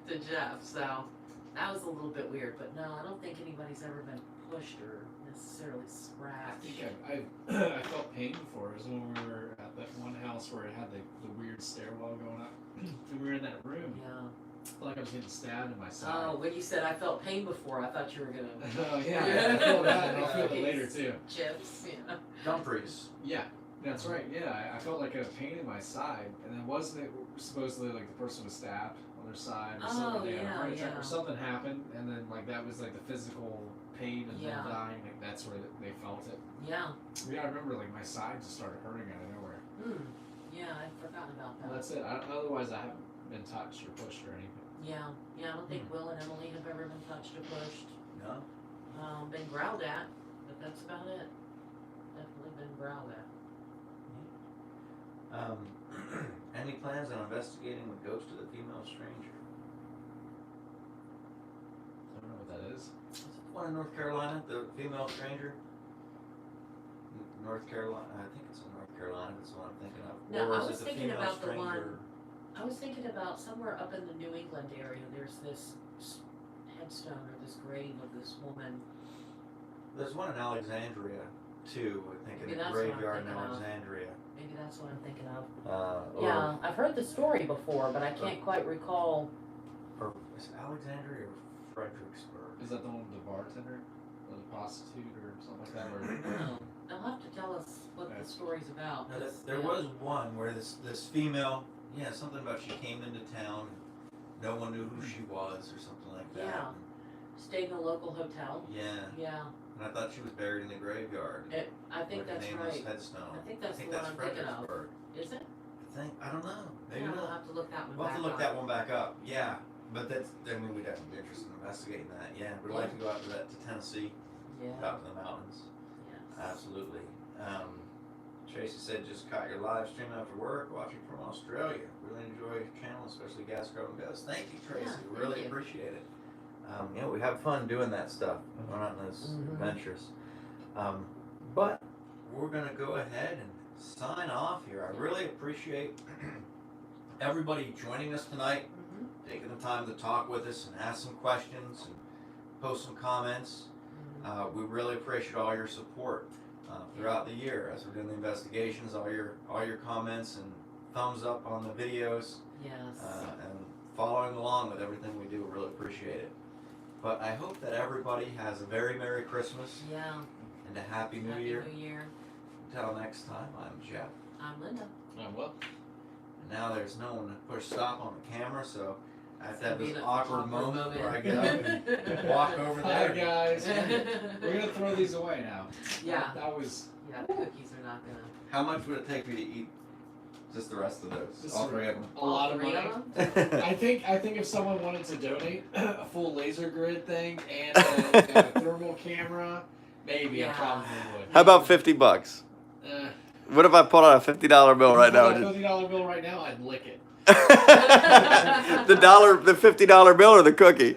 to Jeff. So that was a little bit weird, but no, I don't think anybody's ever been pushed or necessarily I scratched. think I felt pain before. It was when we were at that one house where it had the weird stairwell going up. And we were in that room. Yeah. I felt like I was getting stabbed in my side. Oh, when you said I felt pain before, I thought you were gonna Oh, yeah. I feel that, and I'll feel it later, too. chips, yeah. Dumfries. Yeah, that's right. Yeah, I felt like a pain in my side, and then wasn't it supposedly like the person was stabbed on their side or Oh, something? They had a yeah, heart attack yeah. or something happened, and then like that was like the physical pain and Yeah. then dying. Like that's where they felt it. Yeah. Yeah, I remember like my side just started hurting out of nowhere. Yeah, I'd forgotten about that. Well, that's it. Otherwise, I haven't been touched or pushed or anything. Yeah, I don't think Will and Emily have ever been touched or pushed. No. Been growled at, but that's about it. Definitely been growled at. Any plans on investigating the ghost of the female stranger? I don't know what that is. Is it the one in North Carolina, the female stranger? North Carolina, I think it's in North Carolina. That's what I'm thinking of. No, Or I is was it thinking female about the stranger? I was thinking about somewhere up in the New England area. There's this headstone or this grave of this woman. There's one in Alexandria too. I think Maybe in a that's what I'm graveyard in thinking of. Alexandria. Maybe that's what I'm thinking of. Or, Yeah, I've heard the story before, but I can't quite recall. Or is it Alexandria or Fredericksburg? Is that the one with the bartender or the prostitute or something like that? Or No, they'll have to tell us what the story's about. No, 'cause, there yeah. was one where this female, something about she came into town, no one knew who she was or something like that. Yeah. Stayed in a local hotel. Yeah, Yeah, and I thought she was buried in the graveyard. I think with a that's nameless right. headstone. I think that's the one I'm thinking of. Fredericksburg. Is it? I don't know. Maybe Yeah, we'll not. have to look that one We'll have back to look up. that one back up. Yeah, but we'd definitely be interested in investigating that. Yeah, we'd like to go out to Tennessee, Yeah. out to the mountains. Yes. Absolutely. Tracy said just caught your live stream after work, watching from Australia. Really enjoy your channel, especially Gas Grove and Ghosts. Thank you, Tracy. Yeah, We really thank you. appreciate it. We have fun doing that stuff. We're not in those Mhm. adventures. But we're gonna go ahead and sign off here. I really appreciate everybody joining us tonight, Mhm. taking the time to talk with us and ask some questions and post some comments. Mhm. We really appreciate all your support throughout the year as we're doing the investigations. All your comments and thumbs up on the videos Yes. and following along with everything we do. Really appreciate it. But I hope that everybody has a very Merry Christmas Yeah. and a Happy New Happy Year. New Year. Until next time, I'm Jeff. I'm Linda. well, And now there's no one to push stop on the camera, so I have to have It's this gonna be an awkward awkward moment where I moment. get up and walk over hi there. guys. We're gonna throw these away now. Yeah. That was. Yeah, the cookies are not gonna. How much would it take me to eat just the rest of those? Just All the- three of them. A lot of All three money. them? I think if someone wanted to donate a full laser grid thing and a thermal camera, maybe I Yeah. probably would. How about $50? What if I pull out a $50 bill right now? If I $50 bill right now, I'd lick it. The $50 bill or the cookie?